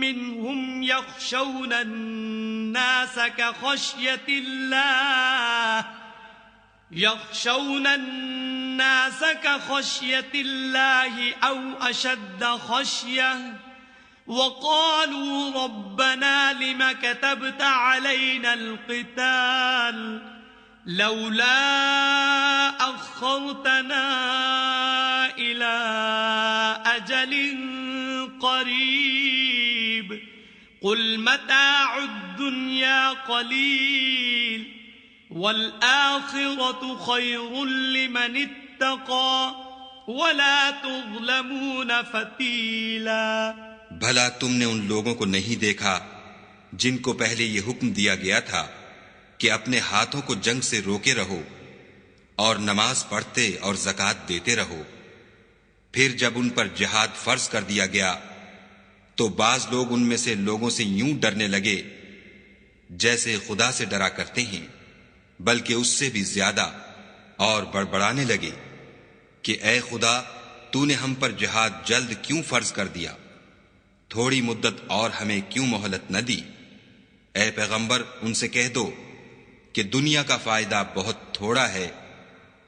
مِّنْهُمْ يَخْشَوْنَ النَّاسَ كَخَشْيَةِ اللَّهِ أَوْ أَشَدَّ خَشْيَةً وَقَالُوا رَبَّنَا لِمَ كَتَبْتَ عَلَيْنَا الْقِتَالَ لولا أخرتنا إلى أجل قريب قل متاع الدنيا قليل والآخرة خير لمن اتقى ولا تظلمون فتیلا۔ بھلا تم نے ان لوگوں کو نہیں دیکھا جن کو پہلے یہ حکم دیا گیا تھا کہ اپنے ہاتھوں کو جنگ سے روکے رہو اور نماز پڑھتے اور زکوٰۃ دیتے رہو، پھر جب ان پر جہاد فرض کر دیا گیا تو بعض لوگ ان میں سے لوگوں سے یوں ڈرنے لگے جیسے خدا سے ڈرا کرتے ہیں، بلکہ اس سے بھی زیادہ، اور بڑبڑانے لگے کہ اے خدا تو نے ہم پر جہاد جلد کیوں فرض کر دیا، تھوڑی مدت اور ہمیں کیوں مہلت نہ دی۔ اے پیغمبر ان سے کہہ دو کہ دنیا کا فائدہ بہت تھوڑا ہے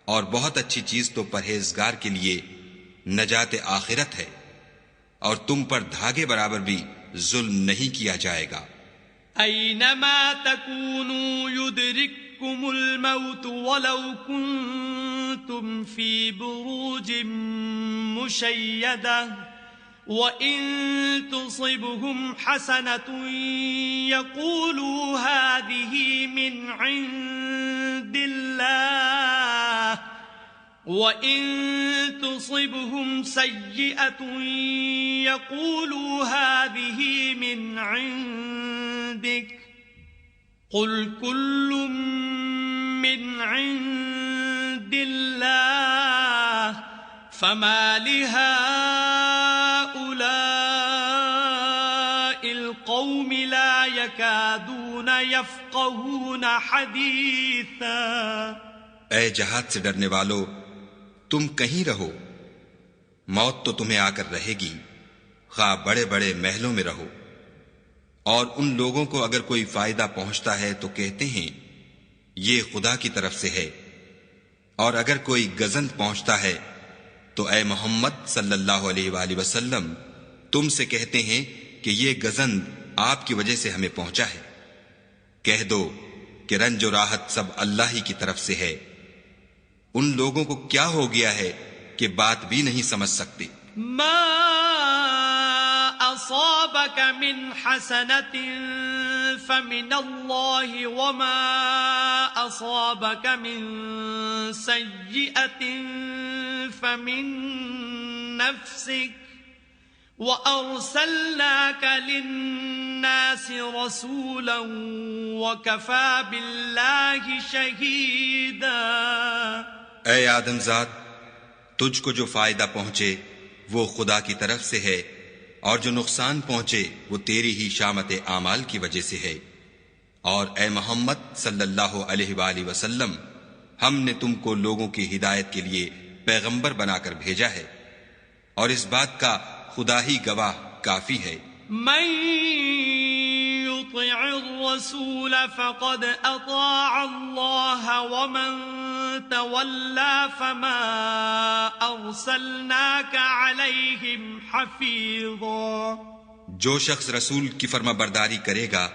اور بہت اچھی چیز تو پرہیزگار کے لیے نجات آخرت ہے، اور تم پر دھاگے برابر بھی ظلم نہیں کیا جائے گا۔ اینما تکونوا یدرککم الموت ولو کنتم فی بروج مشیدہ وَإِن تُصِبْهُمْ حَسَنَةٌ يَقُولُوا هَذِهِ مِنْ عِنْدِ اللَّهِ وَإِن تُصِبْهُمْ سَيِّئَةٌ يَقُولُوا هَذِهِ مِنْ عِنْدِكَ قُلْ كُلٌّ مِّنْ عِنْدِ اللَّهِ فَمَا لِهَٰؤُلَاءِ الْقَوْمِ لَا يَكَادُونَ يَفْقَهُونَ حَدِيثًا۔ اے جہاد سے ڈرنے والو، تم کہیں رہو، موت تو تمہیں آ کر رہے گی، خواہ بڑے بڑے محلوں میں رہو، اور ان لوگوں کو اگر کوئی فائدہ پہنچتا ہے تو کہتے ہیں یہ خدا کی طرف سے ہے، اور اگر کوئی گزند پہنچتا ہے تو اے محمد صلی اللہ علیہ وآلہ وسلم تم سے کہتے ہیں کہ یہ گزند آپ کی وجہ سے ہمیں پہنچا ہے۔ کہہ دو کہ رنج و راحت سب اللہ ہی کی طرف سے ہے، ان لوگوں کو کیا ہو گیا ہے کہ بات بھی نہیں سمجھ سکتے۔ ما اصابك من حسنة فمن الله وما اصابك من سيئة فمن نفسك وأرسلناك للناس رسولا وكفى بالله شهيدا۔ اے آدم ذات، تجھ کو جو فائدہ پہنچے وہ خدا کی طرف سے ہے، اور جو نقصان پہنچے وہ تیری ہی شامت اعمال کی وجہ سے ہے، اور اے محمد صلی اللہ علیہ وآلہ وسلم ہم نے تم کو لوگوں کی ہدایت کے لیے پیغمبر بنا کر بھیجا ہے، اور اس بات کا خدا ہی گواہ کافی ہے۔ من يطع الرسول فقد اطاع الله ومن تولى فما ارسلناك عليهم حفيظا۔ جو شخص رسول کی فرما برداری کرے گا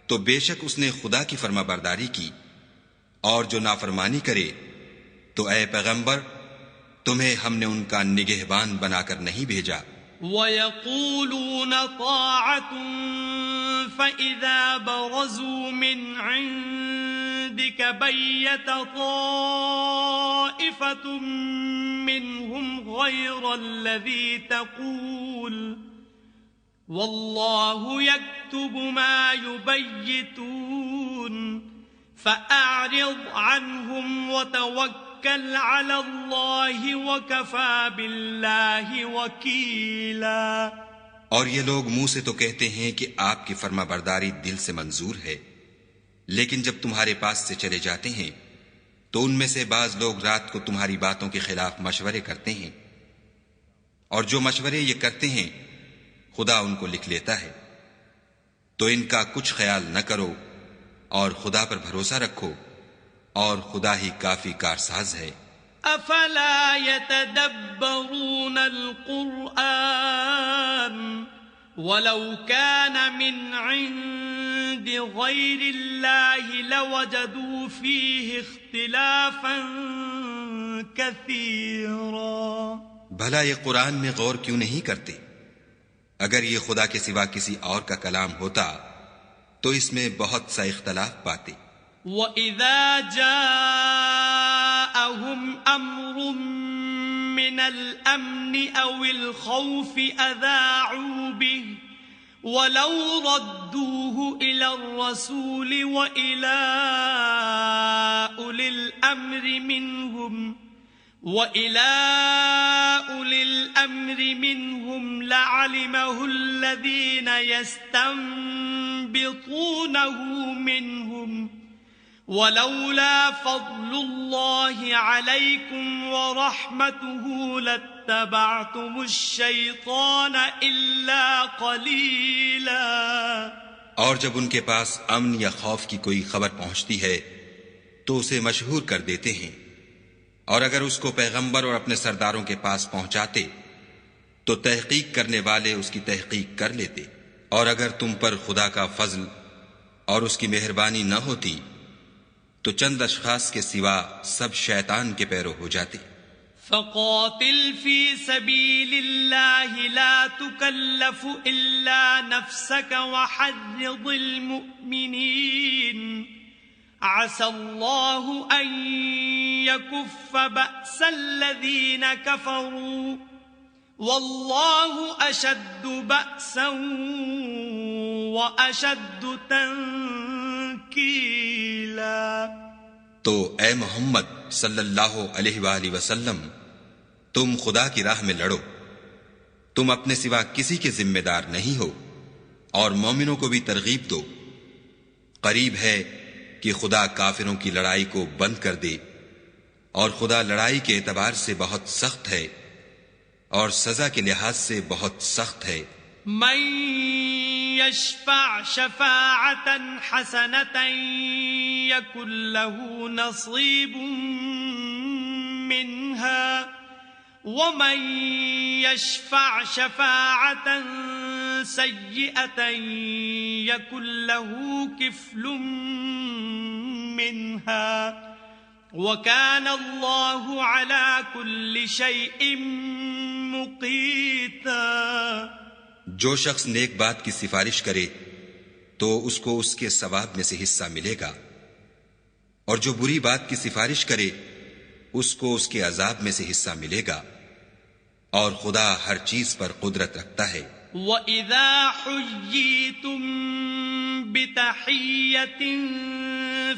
تو بے شک اس نے خدا کی فرما برداری کی، اور جو نافرمانی کرے تو اے پیغمبر تمہیں ہم نے ان کا نگہبان بنا کر نہیں بھیجا۔ وَيَقُولُونَ طَاعَةٌ فَإِذَا بَرَزُوا مِنْ عِنْدِكَ بَيَّتَ طَائِفَةٌ مِّنْهُمْ غَيْرَ الَّذِي تَقُولُ وَاللَّهُ يَكْتُبُ مَا يُبَيِّتُونَ فَأَعْرِضْ عَنْهُمْ وَتَوَكَّلْ عَلَى اللَّهِ وَكَفَى بِاللَّهِ وَكِيلًا۔ اور یہ لوگ منہ سے تو کہتے ہیں کہ آپ کی فرما برداری دل سے منظور ہے، لیکن جب تمہارے پاس سے چلے جاتے ہیں تو ان میں سے بعض لوگ رات کو تمہاری باتوں کے خلاف مشورے کرتے ہیں، اور جو مشورے یہ کرتے ہیں خدا ان کو لکھ لیتا ہے، تو ان کا کچھ خیال نہ کرو اور خدا پر بھروسہ رکھو، اور خدا ہی کافی کارساز ہے۔ افلا يتدبرون القرآن ولو كان من عند بغير الله لوجدوا فيه اختلافا كثيرا. بھلا یہ قرآن میں غور کیوں نہیں کرتے؟ اگر یہ خدا کے سوا کسی اور کا کلام ہوتا تو اس میں بہت سا اختلاف پاتے. وَإِذَا جَاءَهُمْ أَمْرٌ مِّنَ الْأَمْنِ أَوِ الْخَوْفِ أَذَاعُوا بِهِ وَلَوْ رَدُّوهُ إِلَى الرَّسُولِ وَإِلَى أُولِي الْأَمْرِ مِنْهُمْ لَعَلِمَهُ الَّذِينَ يَسْتَنبِطُونَهُ مِنْهُمْ وَلَوْلَا فَضْلُ اللَّهِ عَلَيْكُمْ وَرَحْمَتُهُ لَاتَّبَعْتُمُ الشَّيْطَانَ إِلَّا قَلِيلًا. اور جب ان کے پاس امن یا خوف کی کوئی خبر پہنچتی ہے تو اسے مشہور کر دیتے ہیں، اور اگر اس کو پیغمبر اور اپنے سرداروں کے پاس پہنچاتے تو تحقیق کرنے والے اس کی تحقیق کر لیتے، اور اگر تم پر خدا کا فضل اور اس کی مہربانی نہ ہوتی تو چند اشخاص کے سوا سب شیطان کے پیرو ہو جاتے. فقاتل فی سبیل اللہ لا تکلف الا نفسك وحرض المؤمنین عسى الله ان يكف بأس الذين كفروا والله اشد بأسا واشد تنكيلا. تو اے محمد صلی اللہ علیہ وآلہ وسلم، تم خدا کی راہ میں لڑو، تم اپنے سوا کسی کے ذمہ دار نہیں ہو، اور مومنوں کو بھی ترغیب دو. قریب ہے کہ خدا کافروں کی لڑائی کو بند کر دے، اور خدا لڑائی کے اعتبار سے بہت سخت ہے اور سزا کے لحاظ سے بہت سخت ہے. من يشفع شفاعة حسنة يكن له نصيب منها ومن يشفع شفاعة سيئة يكن له كفل منها وكان الله على كل شيء مقيتا. جو شخص نیک بات کی سفارش کرے تو اس کو اس کے ثواب میں سے حصہ ملے گا، اور جو بری بات کی سفارش کرے اس کو اس کے عذاب میں سے حصہ ملے گا، اور خدا ہر چیز پر قدرت رکھتا ہے. وَإِذَا حُيِّيتُم بِتَحِيَّةٍ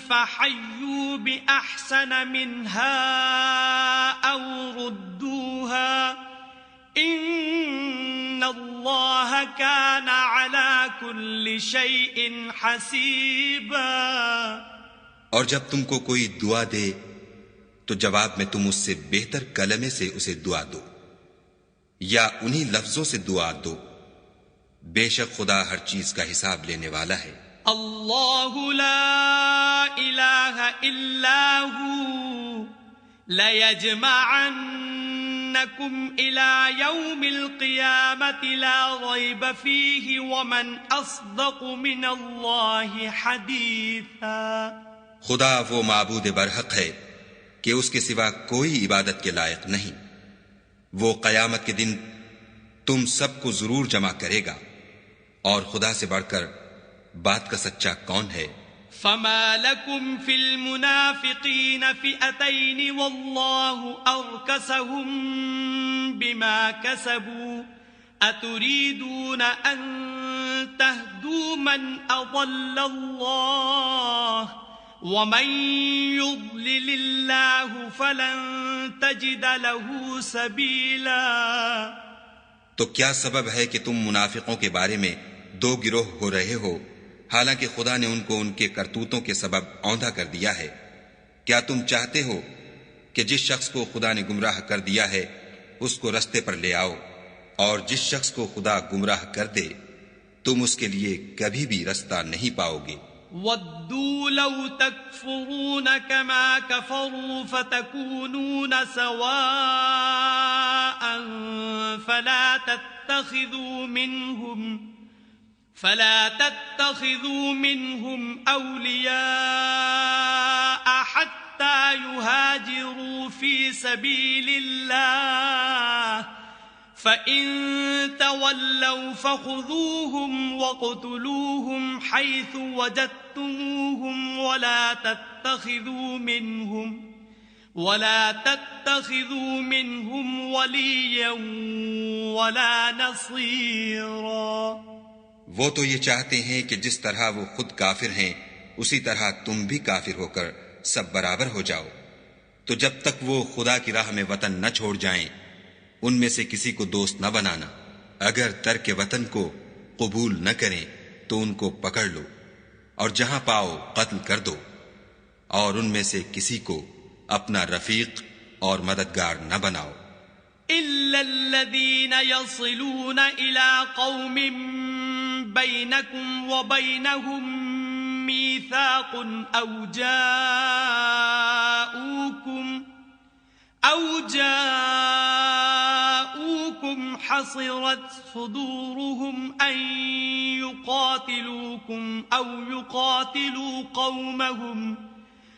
فَحَيُّوا بِأَحْسَنَ مِنْهَا أَوْ رُدُّوهَا إِنَّ اللَّهَ كَانَ عَلَى كُلِّ شَيْءٍ حَسِيبًا. اور جب تم کو کوئی دعا دے تو جواب میں تم اس سے بہتر کلمے سے اسے دعا دو یا انہی لفظوں سے دعا دو، بے شک خدا ہر چیز کا حساب لینے والا ہے. اللہ لا الہ الا ہو لَيَجْمَعَنَّكُمْ إِلَى يَوْمِ الْقِيَامَةِ لَا رَيْبَ فِيهِ وَمَنْ أَصْدَقُ مِنَ اللَّهِ حَدِيثًا. خدا وہ معبود برحق ہے کہ اس کے سوا کوئی عبادت کے لائق نہیں. وہ قیامت کے دن تم سب کو ضرور جمع کرے گا، اور خدا سے بڑھ کر بات کا سچا کون ہے؟ فما لكم في المنافقين فئتين والله أركسهم بما كسبوا أتريدون أن تهدوا من أضل الله ومن يضلل الله فلن تجد له سبيلا. تو کیا سبب ہے کہ تم منافقوں کے بارے میں دو گروہ ہو رہے ہو، حالانکہ خدا نے ان کو ان کے کرتوتوں کے سبب اوندھا کر دیا ہے؟ کیا تم چاہتے ہو کہ جس شخص کو خدا نے گمراہ کر دیا ہے اس کو رستے پر لے آؤ، اور جس شخص کو خدا گمراہ کر دے تم اس کے لیے کبھی بھی رستہ نہیں پاؤ گے. وَدُّوا لَوْ تَكْفُرُونَ كَمَا كَفَرُوا فَتَكُونُونَ سَوَاءً فَلَا تَتَّخِذُوا فلا تتخذوا منهم أولياء حتى يهاجروا في سبيل الله فإن تولوا فخذوهم واقتلوهم حيث وجدتموهم ولا تتخذوا منهم وليا ولا نصيرا. وہ تو یہ چاہتے ہیں کہ جس طرح وہ خود کافر ہیں اسی طرح تم بھی کافر ہو کر سب برابر ہو جاؤ. تو جب تک وہ خدا کی راہ میں وطن نہ چھوڑ جائیں ان میں سے کسی کو دوست نہ بنانا. اگر ترک وطن کو قبول نہ کریں تو ان کو پکڑ لو اور جہاں پاؤ قتل کر دو، اور ان میں سے کسی کو اپنا رفیق اور مددگار نہ بناؤ. إلا الذين يصلون إلى قوم بينكم وبينهم ميثاق أو جاءوكم حصرت صدورهم أن يقاتلوكم أو يقاتلوا قومهم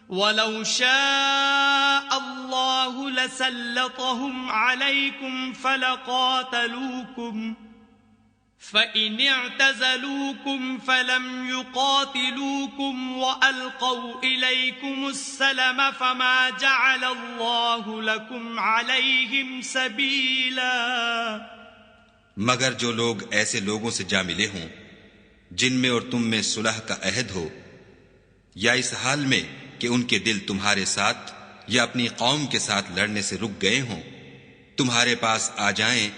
ولو شاء الله لسلطهم عليكم فلقاتلوكم فإن اعتزلوكم فلم يقاتلوكم وألقوا إليكم السلم فما جعل الله لكم عليهم سبيلا. مگر جو لوگ ایسے لوگوں سے جا ملے ہوں جن میں اور تم میں صلح کا عہد ہو، یا اس حال میں کہ ان کے دل تمہارے ساتھ یا اپنی قوم کے ساتھ لڑنے سے رک گئے ہوں، تمہارے پاس آ جائیں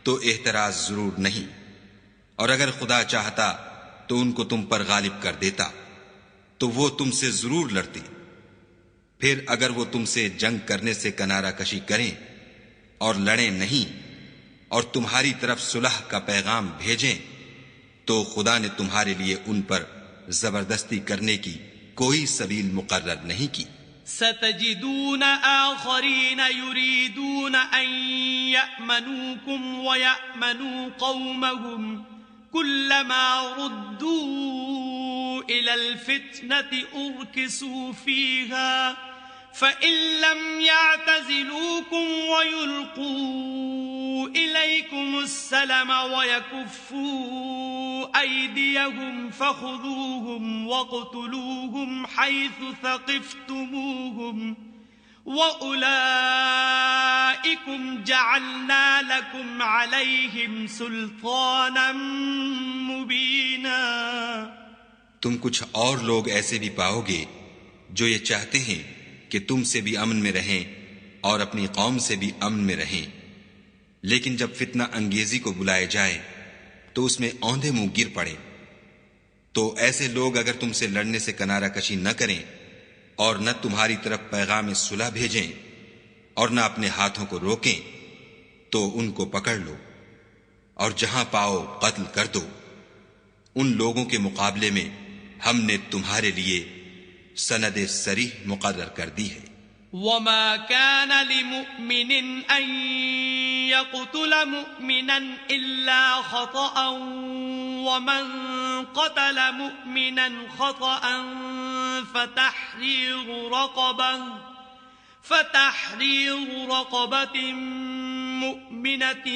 تو احتراز ضرور نہیں، اور اگر خدا چاہتا تو ان کو تم پر غالب کر دیتا تو وہ تم سے ضرور لڑتی. پھر اگر وہ تم سے جنگ کرنے سے کنارہ کشی کریں اور لڑیں نہیں اور تمہاری طرف صلح کا پیغام بھیجیں تو خدا نے تمہارے لیے ان پر زبردستی کرنے کی کوئی سبیل مقرر نہیں کی. ستجدون آخرین یریدون ان یأمنوکم ویأمنوا قومهم كلما ردوا إلى الفتنة أركسوا فيها فإن لم يعتزلوكم ويلقوا إليكم السلم ويكفوا أيديهم فخذوهم واقتلوهم حيث ثقفتموهم وَأُولَئِكُمْ جَعَلْنَا لَكُمْ عَلَيْهِمْ سُلْطَانًا مُبِينًا. تم کچھ اور لوگ ایسے بھی پاؤ گے جو یہ چاہتے ہیں کہ تم سے بھی امن میں رہیں اور اپنی قوم سے بھی امن میں رہیں، لیکن جب فتنہ انگیزی کو بلائے جائے تو اس میں اوندھے منہ گر پڑے. تو ایسے لوگ اگر تم سے لڑنے سے کنارہ کشی نہ کریں اور نہ تمہاری طرف پیغام صلح بھیجیں اور نہ اپنے ہاتھوں کو روکیں تو ان کو پکڑ لو اور جہاں پاؤ قتل کر دو. ان لوگوں کے مقابلے میں ہم نے تمہارے لیے سند صریح مقرر کر دی ہے. وما كان لمؤمن أن يقتل مؤمنا إلا خطأ ومن قتل مؤمنا خطأ فتحرير رقبة مؤمنة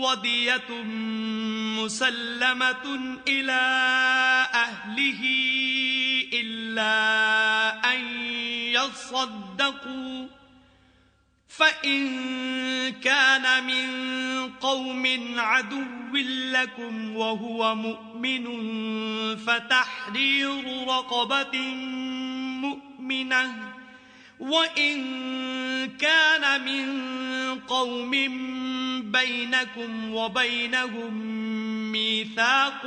ودية مسلمة إلى أهله إلا أن يصدقوا فإن كان من قوم عدو لكم وهو مؤمن فتحرير رقبة مؤمنة وإن كان من قوم بينكم وبينهم ميثاق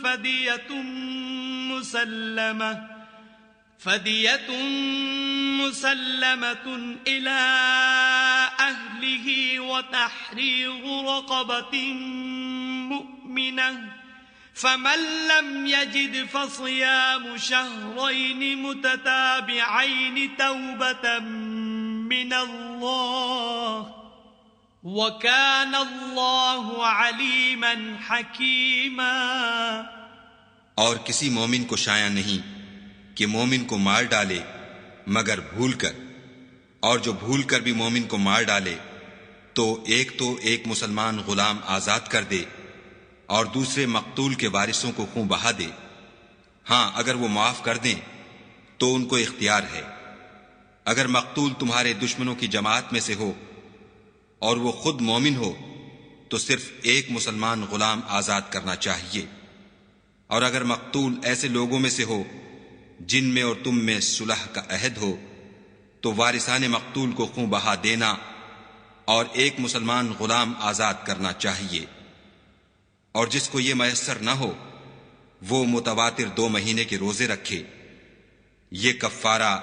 فدية مسلمة إلى أهله وتحرير رقبة مؤمنة فمن لم يجد فصيام شهرين متتابعين توبة من الله وَكَانَ اللَّهُ عَلِيمًا حَكِيمًا. اور کسی مومن کو شایع نہیں کہ مومن کو مار ڈالے مگر بھول کر، اور جو بھول کر بھی مومن کو مار ڈالے تو ایک مسلمان غلام آزاد کر دے اور دوسرے مقتول کے وارثوں کو خون بہا دے. ہاں اگر وہ معاف کر دیں تو ان کو اختیار ہے. اگر مقتول تمہارے دشمنوں کی جماعت میں سے ہو اور وہ خود مومن ہو تو صرف ایک مسلمان غلام آزاد کرنا چاہیے. اور اگر مقتول ایسے لوگوں میں سے ہو جن میں اور تم میں صلح کا عہد ہو تو وارثان مقتول کو خون بہا دینا اور ایک مسلمان غلام آزاد کرنا چاہیے. اور جس کو یہ میسر نہ ہو وہ متواتر 2 مہینے کے روزے رکھے. یہ کفارہ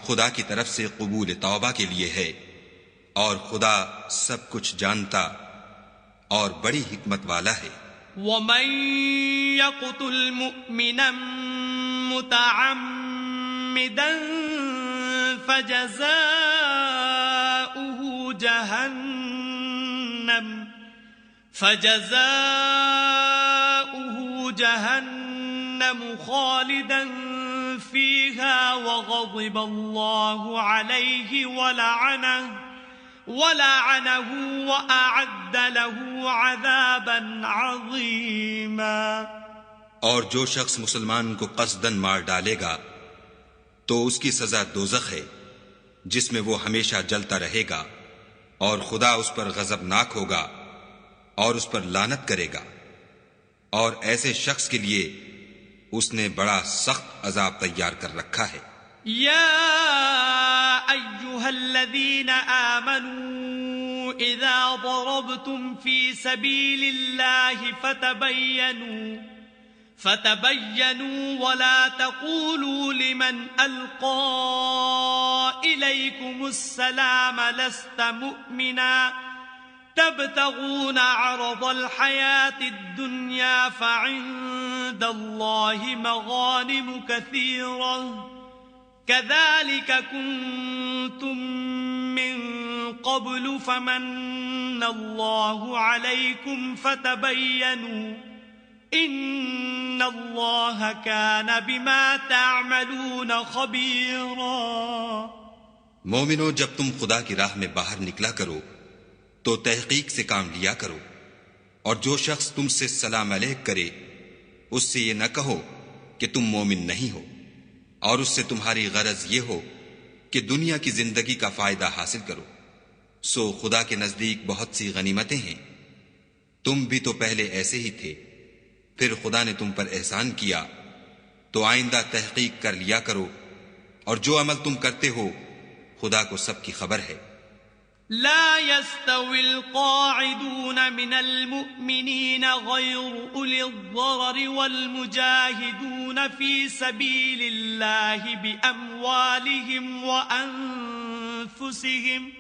خدا کی طرف سے قبول توبہ کے لیے ہے، اور خدا سب کچھ جانتا اور بڑی حکمت والا ہے. وَمَن يَقْتُلْ مُؤْمِنًا مُتَعَمِّدًا فَجَزَاؤُهُ جَهَنَّمُ خَالِدًا فِيهَا وَغَضِبَ اللَّهُ عَلَيْهِ وَلَعَنَهُ وَأَعَدَّ لَهُ عَذَابًا عَظِيمًا. اور جو شخص مسلمان کو قصداً مار ڈالے گا تو اس کی سزا دوزخ ہے جس میں وہ ہمیشہ جلتا رہے گا، اور خدا اس پر غضبناک ہوگا اور اس پر لعنت کرے گا، اور ایسے شخص کے لیے اس نے بڑا سخت عذاب تیار کر رکھا ہے. یا ایھا الذین آمنوا اذا ضربتم فی سبیل اللہ فتبینوا ولا تقولوا لمن القى الیکم السلام لست مؤمنا تبتغون عرض الحياة الدنيا فعند الله مغانم كثيرة كذلك كنتم من قبل فمن الله عليكم فتبينوا إن الله كان بما تعملون خبيرا. مومنو، جب تم خدا کی راہ میں باہر نکلا کرو تو تحقیق سے کام لیا کرو، اور جو شخص تم سے سلام علیک کرے اس سے یہ نہ کہو کہ تم مومن نہیں ہو، اور اس سے تمہاری غرض یہ ہو کہ دنیا کی زندگی کا فائدہ حاصل کرو. سو خدا کے نزدیک بہت سی غنیمتیں ہیں. تم بھی تو پہلے ایسے ہی تھے، پھر خدا نے تم پر احسان کیا، تو آئندہ تحقیق کر لیا کرو، اور جو عمل تم کرتے ہو خدا کو سب کی خبر ہے. لا يستوي القاعدون من المؤمنين غير أولي الضرر والمجاهدون في سبيل الله بأموالهم وأنفسهم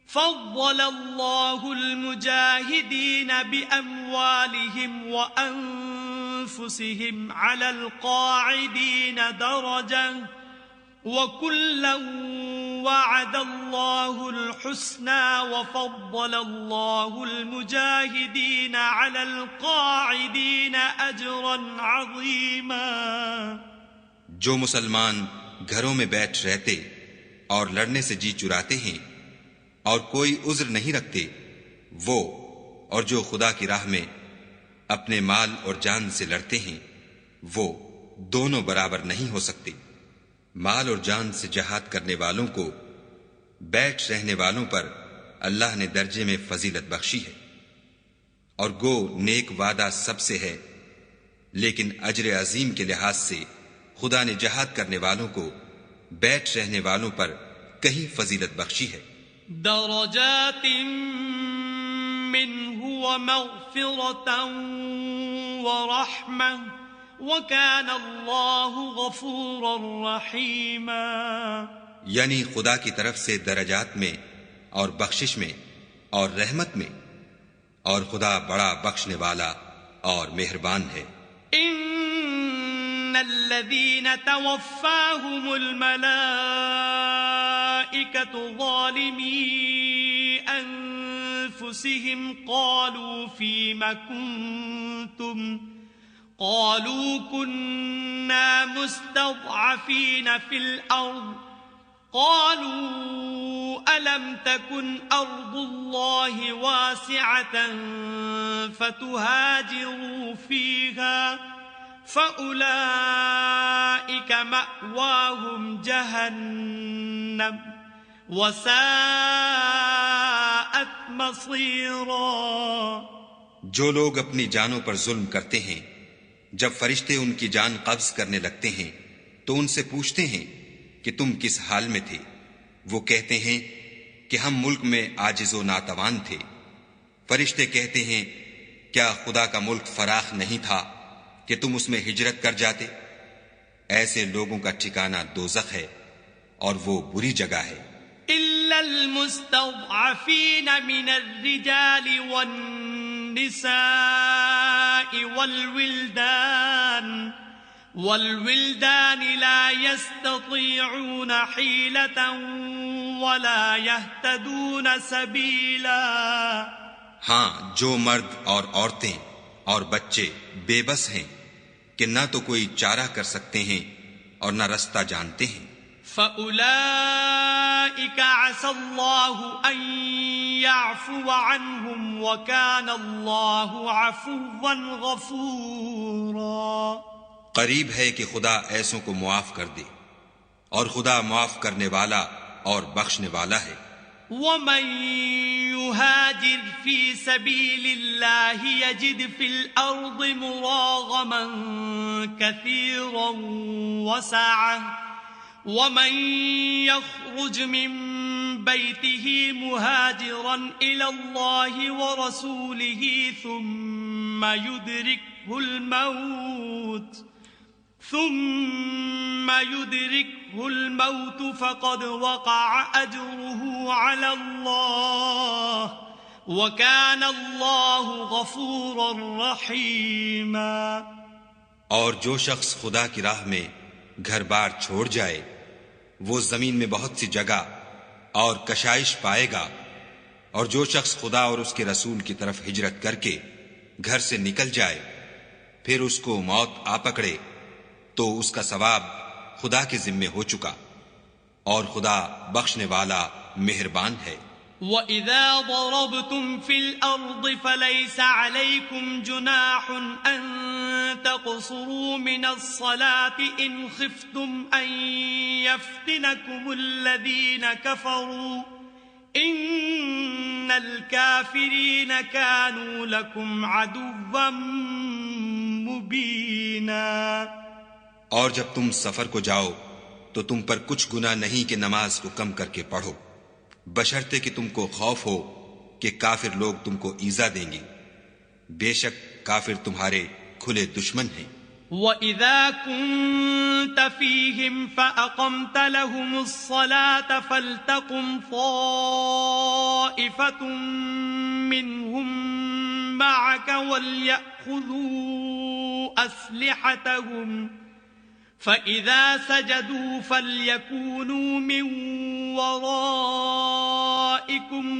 فضل الله المجاهدين بأموالهم وأنفسهم على القاعدين درجة وَكُلًّا وَعَدَ اللَّهُ الْحُسْنَى وَفَضَّلَ اللَّهُ الْمُجَاهِدِينَ عَلَى الْقَاعِدِينَ أَجْرًا عَظِيمًا. جو مسلمان گھروں میں بیٹھ رہتے اور لڑنے سے جی چراتے ہیں اور کوئی عذر نہیں رکھتے، وہ اور جو خدا کی راہ میں اپنے مال اور جان سے لڑتے ہیں وہ دونوں برابر نہیں ہو سکتے. مال اور جان سے جہاد کرنے والوں کو بیٹھ رہنے والوں پر اللہ نے درجے میں فضیلت بخشی ہے، اور گو نیک وعدہ سب سے ہے، لیکن اجر عظیم کے لحاظ سے خدا نے جہاد کرنے والوں کو بیٹھ رہنے والوں پر کہیں فضیلت بخشی ہے. درجات منہ ومغفرة ورحمة وَكَانَ اللَّهُ غَفُورًا رَحِيمًا. یعنی خدا کی طرف سے درجات میں اور بخشش میں اور رحمت میں، اور خدا بڑا بخشنے والا اور مہربان ہے. إِنَّ الَّذِينَ تَوَفَّاهُمُ الْمَلَائِكَةُ ظَالِمِي أنفسهم قالوا فيم كنتم قالوا كنا مستضعفين في الأرض قالوا ألم تكن أرض الله واسعة فتهاجروا فيها فأولئك مأواهم جهنم وساءت مصيرا۔ جو لوگ اپنی جانوں پر ظلم کرتے ہیں جب فرشتے ان کی جان قبض کرنے لگتے ہیں تو ان سے پوچھتے ہیں کہ تم کس حال میں تھے؟ وہ کہتے ہیں کہ ہم ملک میں عاجز و ناتوان تھے۔ فرشتے کہتے ہیں کیا خدا کا ملک فراخ نہیں تھا کہ تم اس میں ہجرت کر جاتے؟ ایسے لوگوں کا ٹھکانہ دوزخ ہے اور وہ بری جگہ ہے۔ إلا المستضعفين من الرجال والنساء والولدان لا يستطيعون حيلة ولا يهتدون سبيلا۔ ہاں، جو مرد اور عورتیں اور بچے بے بس ہیں کہ نہ تو کوئی چارہ کر سکتے ہیں اور نہ رستہ جانتے ہیں۔ فَأُولَئِكَ عَسَى اللَّهُ أَن يَعْفُوَ عَنْهُمْ وَكَانَ اللَّهُ عَفُوًّا غَفُورًا۔ قریب ہے کہ خدا ایسوں کو معاف کر دے اور خدا معاف کرنے والا اور بخشنے والا ہے۔ وَمَن يُهَاجِرْ فِي سَبِيلِ اللَّهِ يَجِدْ فِي الْأَرْضِ مُرَاغَمًا كَثِيرًا وَسَعَةً وَمَن يَخْرُجْ مِن بَيْتِهِ مُهَاجِرًا إِلَى اللَّهِ وَرَسُولِهِ ثُمَّ يُدْرِكْهُ الموت فقد وقع أجره على الله وكان الله غفورا رحيما۔ اور جو شخص خدا کی راہ میں گھر بار چھوڑ جائے وہ زمین میں بہت سی جگہ اور کشائش پائے گا، اور جو شخص خدا اور اس کے رسول کی طرف ہجرت کر کے گھر سے نکل جائے پھر اس کو موت آ پکڑے تو اس کا ثواب خدا کے ذمے ہو چکا، اور خدا بخشنے والا مہربان ہے۔ وَإِذَا ضَرَبْتُمْ فِي الْأَرْضِ فَلَيْسَ عَلَيْكُمْ جُنَاحٌ أَن تَقْصُرُوا مِنَ الصَّلَاةِ إِنْ خِفْتُمْ أَن يَفْتِنَكُمُ الَّذِينَ كَفَرُوا إِنَّ الْكَافِرِينَ كَانُوا لَكُمْ عَدُوًّا مُبِينًا۔ اور جب تم سفر کو جاؤ تو تم پر کچھ گناہ نہیں کہ نماز کو کم کر کے پڑھو، بشرطے کہ تم کو خوف ہو کہ کافر لوگ تم کو ایذا دیں گے، بے شک کافر تمہارے کھلے دشمن ہیں۔ وَإِذَا كُنْتَ فِيهِمْ فَأَقَمْتَ لَهُمُ الصَّلَاةَ فَلْتَقُمْ طَائِفَةٌ مِّنْهُمْ مَعَكَ وَلْيَأْخُذُوا أَسْلِحَتَهُمْ فَإِذَا سَجَدُوا فَلْيَكُونُوا مِنْ وَرَائِكُمْ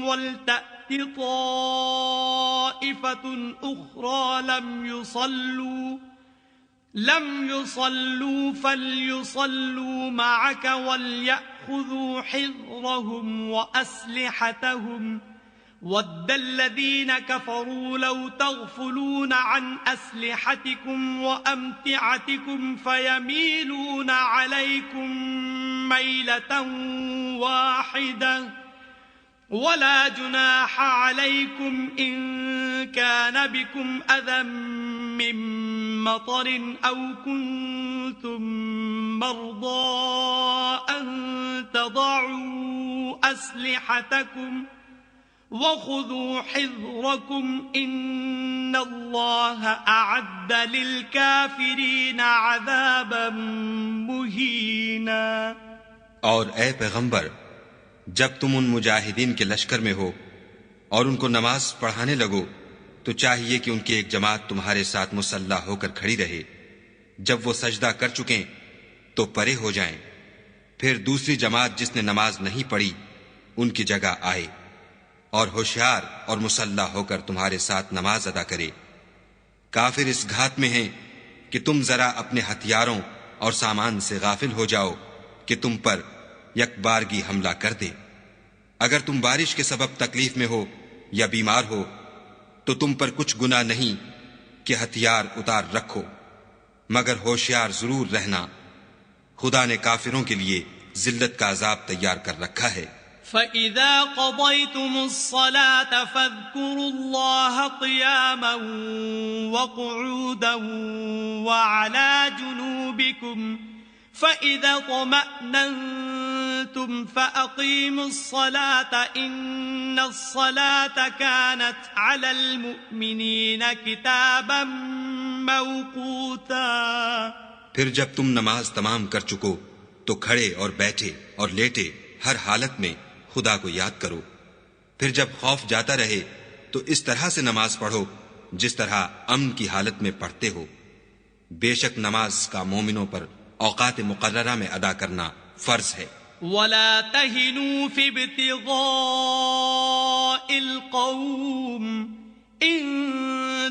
وَلْتَأْتِ طَائِفَةٌ أُخْرَى لم يصلوا فليصلوا معك وليأخذوا حذرهم وأسلحتهم وَدَّ الَّذِينَ كَفَرُوا لَوْ تَغْفُلُونَ عَنْ أَسْلِحَتِكُمْ وَأَمْتِعَتِكُمْ فَيَمِيلُونَ عَلَيْكُمْ مَيْلَةً وَاحِدَةً وَلَا جُنَاحَ عَلَيْكُمْ إِن كَانَ بِكُمْ أَذًى مِّن مَّطَرٍ أَوْ كُنتُم مَّرْضَىٰ أَن تَضَعُوا أَسْلِحَتَكُمْ وَخُذُوا حِذْرَكُمْ إِنَّ اللَّهَ أَعَدَّ لِلْكَافِرِينَ عَذَابًا مُهِينًا۔ اور اے پیغمبر، جب تم ان مجاہدین کے لشکر میں ہو اور ان کو نماز پڑھانے لگو تو چاہیے کہ ان کی ایک جماعت تمہارے ساتھ مسلح ہو کر کھڑی رہے، جب وہ سجدہ کر چکیں تو پرے ہو جائیں، پھر دوسری جماعت جس نے نماز نہیں پڑھی ان کی جگہ آئے، اور ہوشیار اور مسلح ہو کر تمہارے ساتھ نماز ادا کرے۔ کافر اس گھات میں ہیں کہ تم ذرا اپنے ہتھیاروں اور سامان سے غافل ہو جاؤ کہ تم پر یک بارگی حملہ کر دے۔ اگر تم بارش کے سبب تکلیف میں ہو یا بیمار ہو تو تم پر کچھ گناہ نہیں کہ ہتھیار اتار رکھو، مگر ہوشیار ضرور رہنا، خدا نے کافروں کے لیے ذلت کا عذاب تیار کر رکھا ہے۔ فَإِذَا قَضَيْتُمُ الصَّلَاةَ فَاذْكُرُوا اللَّهَ قِيَامًا وَقُعُودًا وَعَلَى جُنُوبِكُمْ فَإِذَا اطْمَأْنَنْتُمْ فَأَقِيمُوا الصَّلَاةَ إِنَّ الصَّلَاةَ كَانَتْ عَلَى الْمُؤْمِنِينَ كِتَابًا مَوْقُوتًا۔ پھر جب تم نماز تمام کر چکو تو کھڑے اور بیٹھے اور لیٹے ہر حالت میں خدا کو یاد کرو۔ پھر جب خوف جاتا رہے تو اس طرح سے نماز پڑھو جس طرح امن کی حالت میں پڑھتے ہو۔ بے شک نماز کا مومنوں پر اوقات مقررہ میں ادا کرنا فرض ہے۔ وَلَا تَهِنُوا فِي ابْتِغَاءِ الْقَوْمِ إِن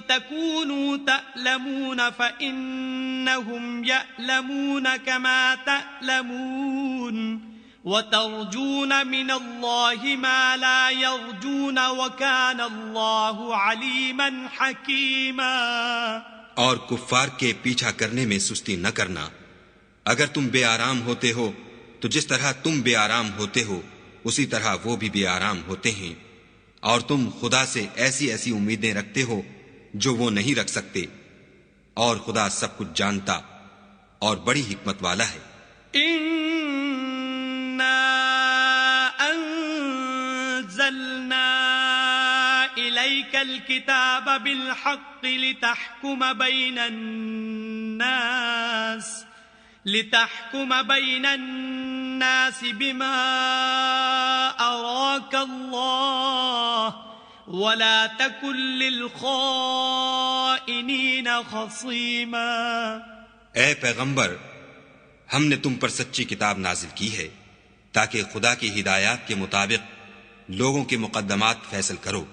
تَكُونُوا تَأْلَمُونَ فَإِنَّهُمْ يَأْلَمُونَ كَمَا تَأْلَمُونَ وَتَرْجُونَ مِنَ اللَّهِ مَا لَا يَرْجُونَ وَكَانَ اللَّهُ عَلِيمًا حَكِيمًا۔ اور کفار کے پیچھا کرنے میں سستی نہ کرنا۔ اگر تم بے آرام ہوتے ہو تو جس طرح تم بے آرام ہوتے ہو اسی طرح وہ بھی بے آرام ہوتے ہیں، اور تم خدا سے ایسی ایسی امیدیں رکھتے ہو جو وہ نہیں رکھ سکتے، اور خدا سب کچھ جانتا اور بڑی حکمت والا ہے۔ إِنَّا أَنزَلْنَا إِلَيْكَ الْكِتَابَ بِالْحَقِّ لِتَحْكُمَ بَيْنَ النَّاسِ بِمَا أَرَاكَ اللَّهُ وَلَا تَكُن لِّلْخَائِنِينَ خَصِيمًا۔ اے پیغمبر، ہم نے تم پر سچی کتاب نازل کی ہے تاکہ خدا کی ہدایات کے مطابق لوگوں کے مقدمات فیصل کرو،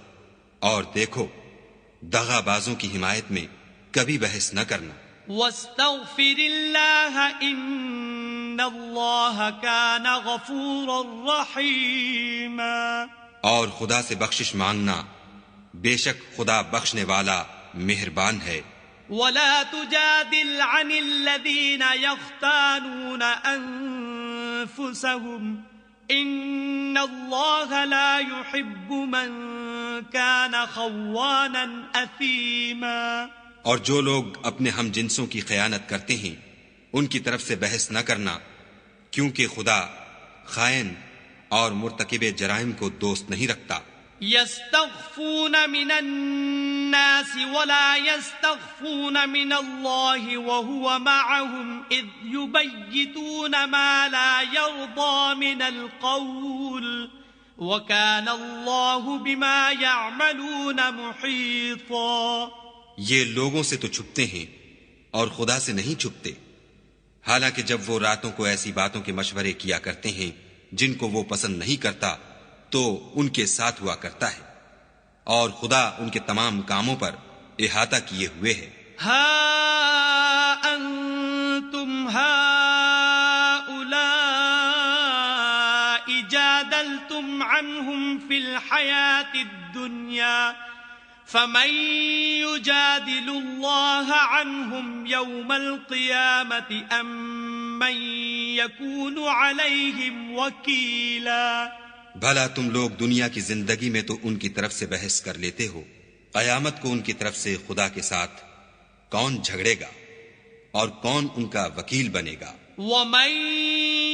اور دیکھو دغا بازوں کی حمایت میں کبھی بحث نہ کرنا۔ وَاسْتَغْفِرِ اللَّهَ إِنَّ اللَّهَ كَانَ غَفُورًا رَحِيمًا۔ اور خدا سے بخشش مانگنا، بے شک خدا بخشنے والا مہربان ہے۔ وَلَا تُجَادِلْ عَنِ الَّذِينَ يَخْتَانُونَ أَنفُسَهُمْ إِنَّ اللَّهَ لَا يُحِبُّ مَن كَانَ خَوَّانًا أَثِيمًا۔ اور جو لوگ اپنے ہم جنسوں کی خیانت کرتے ہیں ان کی طرف سے بحث نہ کرنا، کیونکہ خدا خائن اور مرتکب جرائم کو دوست نہیں رکھتا۔ يَسْتَخْفُونَ مِنَ النَّاسِ وَلَا يَسْتَخْفُونَ مِنَ اللَّهِ وَهُوَ مَعَهُمْ إِذْ يُبَيِّتُونَ مَا لَا يَرْضَى مِنَ الْقَوْلِ وَكَانَ اللَّهُ بِمَا يَعْمَلُونَ مُحِيطًا۔ یہ لوگوں سے تو چھپتے ہیں اور خدا سے نہیں چھپتے، حالانکہ جب وہ راتوں کو ایسی باتوں کے مشورے کیا کرتے ہیں جن کو وہ پسند نہیں کرتا تو ان کے ساتھ ہوا کرتا ہے، اور خدا ان کے تمام کاموں پر احاطہ کیے ہوئے ہے۔ ہا انتم هؤلاء جادلتم عنهم في الحياة الدنيا فمن يجادل الله عنهم يوم القيامة أم من يكون عليهم وكيلا۔ بھلا تم لوگ دنیا کی زندگی میں تو ان کی طرف سے بحث کر لیتے ہو، قیامت کو ان کی طرف سے خدا کے ساتھ کون جھگڑے گا اور کون ان کا وکیل بنے گا؟ وَمَن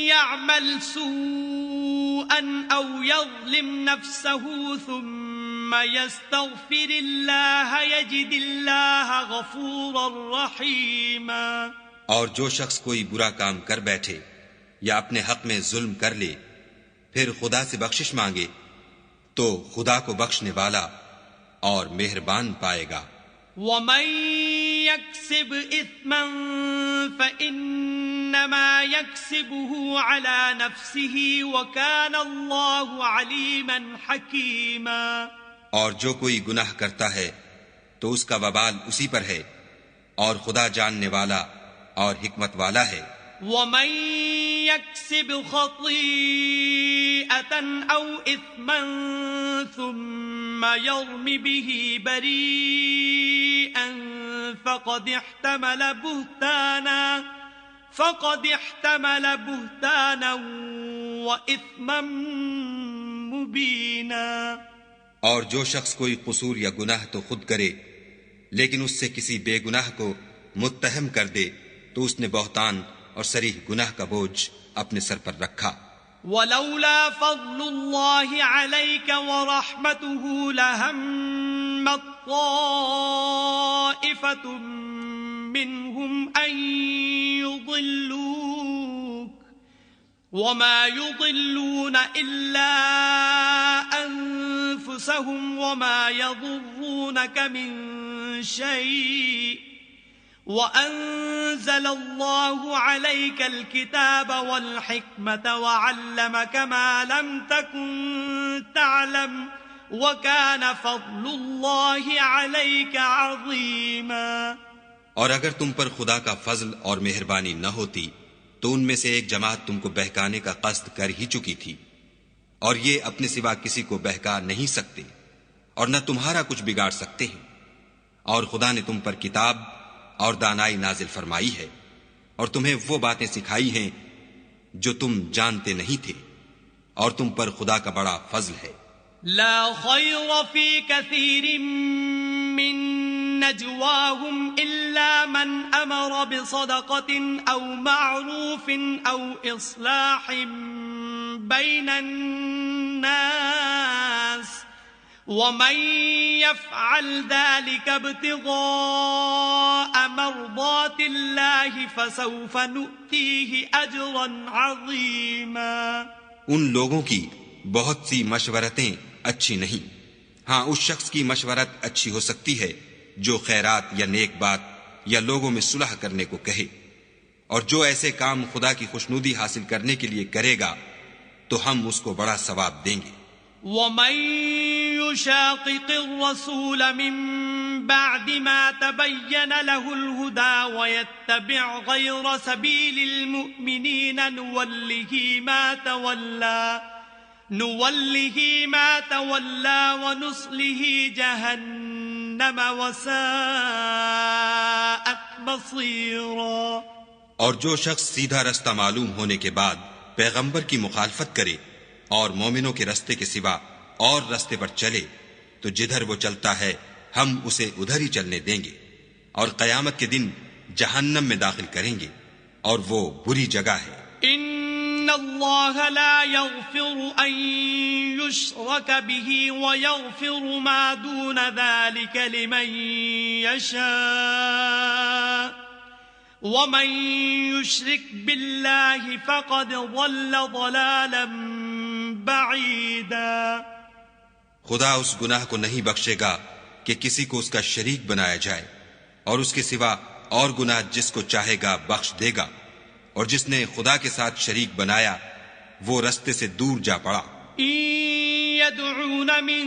يَعْمَلْ سُوءًا أَوْ يَظْلِمْ نَفْسَهُ ثُمَّ يَسْتَغْفِرِ اللَّهَ يَجِدِ اللَّهَ غَفُورًا رَحِيمًا۔ اور جو شخص کوئی برا کام کر بیٹھے یا اپنے حق میں ظلم کر لے پھر خدا سے بخشش مانگے تو خدا کو بخشنے والا اور مہربان پائے گا۔ وَمَن يَكْسِبْ إِثْمًا فَإِنَّمَا إنما يكسبه على نفسه وكان الله عليما حكيما. اور جو کوئی گناہ کرتا ہے تو اس کا وبال اسی پر ہے، اور خدا جاننے والا اور حکمت والا ہے. ومن يكسب خطيئة أو إثما ثم يرم به بريئا فقد احتمل بهتانا وإثما مبينا. اور جو شخص کوئی قصور یا گناہ تو خود کرے لیکن اس سے کسی بے گناہ کو متہم کر دے تو اس نے بہتان اور صریح گناہ کا بوجھ اپنے سر پر رکھا. ولولا فضل الله عليك ورحمته لهم طائفة منهم أن يضلوك وما يضلون إلا أنفسهم وما يضرونك من شيء وأنزل الله عليك الكتاب والحكمة وعلمك ما لم تكن تعلم وكان فضل الله عليك عظيما. اور اگر تم پر خدا کا فضل اور مہربانی نہ ہوتی تو ان میں سے ایک جماعت تم کو بہکانے کا قصد کر ہی چکی تھی، اور یہ اپنے سوا کسی کو بہکا نہیں سکتے اور نہ تمہارا کچھ بگاڑ سکتے ہیں. اور خدا نے تم پر کتاب اور دانائی نازل فرمائی ہے اور تمہیں وہ باتیں سکھائی ہیں جو تم جانتے نہیں تھے، اور تم پر خدا کا بڑا فضل ہے. لا خير في كثير من نجواهم إلا من أمر بصدقة أو معروف أو إصلاح بين الناس ومن يفعل ذلك ابتغاء مرضات الله فسوف نؤتيه أجرا عظيما. ان لوگوں کی بہت سی مشورتیں اچھی نہیں، ہاں اس شخص کی مشورت اچھی ہو سکتی ہے جو خیرات یا نیک بات یا لوگوں میں صلح کرنے کو کہے، اور جو ایسے کام خدا کی خوشنودی حاصل کرنے کے لیے کرے گا تو ہم اس کو بڑا ثواب دیں گے. ومن يشاقق الرسول من بعد ما تبين له الهدى ويتبع غير سبيل المؤمنين نوله ما تولى ونصله جهنم وساءت مصيرا. اور جو شخص سیدھا رستہ معلوم ہونے کے بعد پیغمبر کی مخالفت کرے اور مومنوں کے رستے کے سوا اور رستے پر چلے تو جدھر وہ چلتا ہے ہم اسے ادھر ہی چلنے دیں گے، اور قیامت کے دن جہنم میں داخل کریں گے، اور وہ بری جگہ ہے. ان اللہ لا یغفر ان یشرک به ویغفر ما دون ذلك لمن یشاء ومن یشرک باللہ فقد ضل ضلالا بعیدا. خدا اس گناہ کو نہیں بخشے گا کہ کسی کو اس کا شریک بنایا جائے، اور اس کے سوا اور گناہ جس کو چاہے گا بخش دے گا، اور جس نے خدا کے ساتھ شریک بنایا وہ رستے سے دور جا پڑا. يدعون من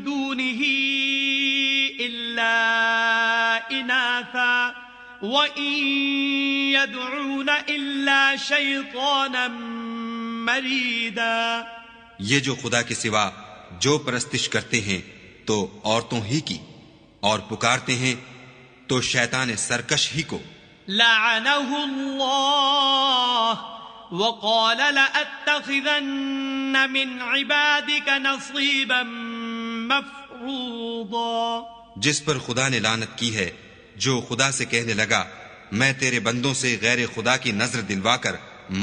دونه إلا إناثا وإن يدعون إلا شيطانا مريدا. یہ جو خدا کے سوا جو پرستش کرتے ہیں تو عورتوں ہی کی، اور پکارتے ہیں تو شیطان سرکش ہی کو. لعنه الله وقال لأتخذن من عبادك نصيبا مفروضا. جس پر خدا نے لعنت کی ہے جو خدا سے کہنے لگا میں تیرے بندوں سے غیر خدا کی نظر دلوا کر